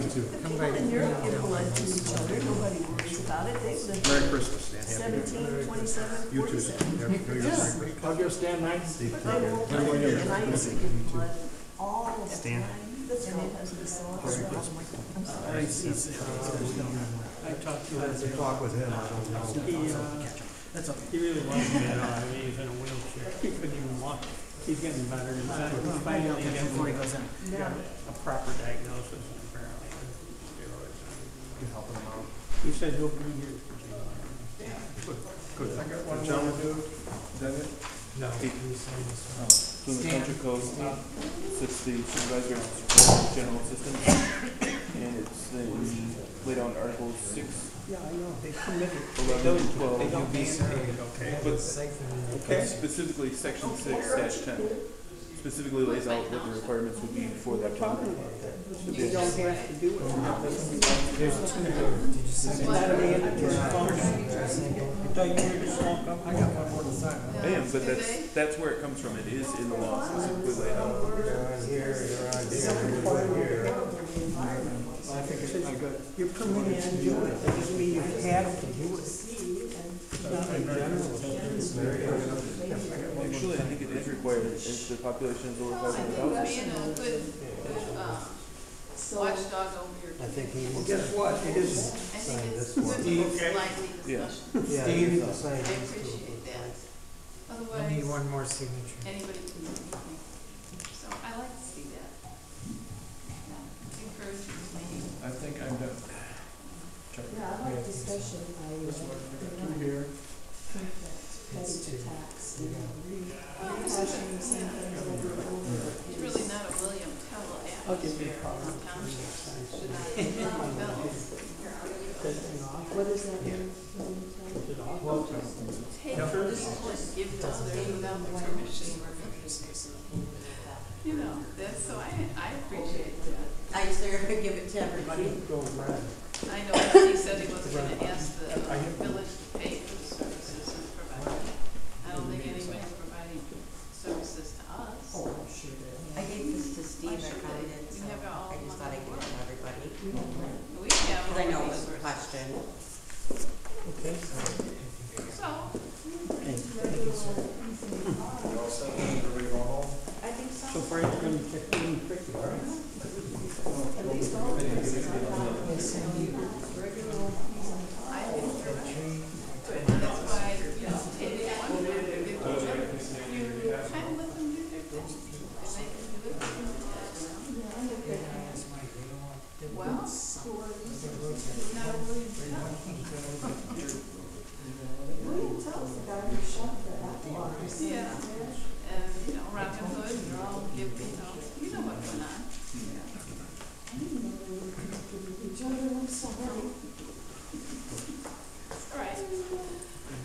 people in Europe give blood to each other, nobody worries about it, they live Merry Christmas, Dan. Happy New Year. 17, 27, You too. 47. Happy New Year. Merry Christmas. I'll give Stan mine. But they won't let me, and I used to give blood all the time. And it has been so much. I'm sorry. I talked to him. Talk with him, I don't know. That's okay. He really wants me to know. I mean, he's in a wheelchair. He couldn't even walk. He's getting better and better. He's finally getting Before he goes in. Yeah. a proper diagnosis and apparently steroids. You helping him out? He said he'll be here. Good. I got one gentleman to do. Is that it? No. So the Township Code, it's the supervisor, general assistant, and it's laid out in Articles 6, Yeah, I know. They committed. 11, and 12. They don't mandate, okay? But specifically, Section 6-10 specifically lays out what the requirements would be for that Talking town. about that. You don't have to do it. It's not a mandatory function. I thought you were just walk up. I got one more to sign. I am, but that's where it comes from. It is in the law specifically laid out. I think it's good. You're permitted to do it. That doesn't mean you have to do it. It's not in general. Actually, I think it is required if the population is over 500,000. Being a good, watchdog over your. I think he Well, guess what? It is. I think it's good to have lively Yeah. discussion. Yeah, Steve, he's the same. I appreciate that. Otherwise, more signature. anybody can do anything. So I like to see that. Yeah, encourage me. I think I'm done. Yeah, I like discussion, I, Here. think that petty tax, rehashing the same things over and over. It's really not a William Tell I'll give you a atmosphere. call. Township should not be bills. What does that mean? Take discipline, give to others without their permission. You know, that's, so I appreciate that. I used to give it to everybody. Go red. I know that he said he wasn't gonna ask the village to pay for the services he's providing. I don't think anybody's providing services to us. Oh, I'm sure that. I gave this to Steve, I found it, We so have all I just thought I'd give it to everybody. We have. Because I know it all was a resources. question. Okay. So, I think so. So Frank's gonna check in quickly, all right? At least all of this is regular old peas and I think you're right. That's why, you know, take one group, give each other, you kind of let them do their thing. And they can do it. Well, not William Tell. William Tell's the guy who shot the apple office. Yeah, and, you know, Robin Hood, and they're all give, you know what went on. I didn't know they were connected with each other, I'm sorry. All right.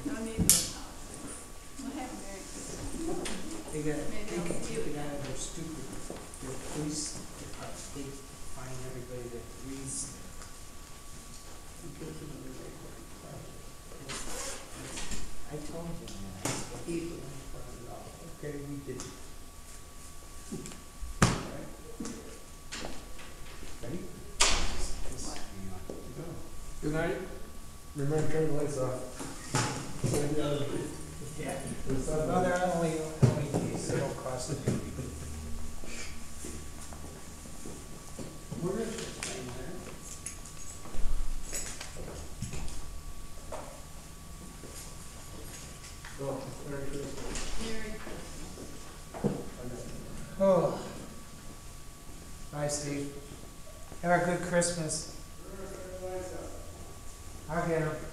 No need to apologize. We'll have Merry Christmas. They got, Maybe I'll see you they again. got their stupid, their police, they find everybody that reads. I told you, man, Good night. Remember to turn the lights off. Yeah. It's not No, they're only LEDs, they don't cost anything. We're gonna explain that. Oh, Merry Christmas. Merry Christmas. Oh. Bye, Steve. Have a good Christmas. I'll get 'em.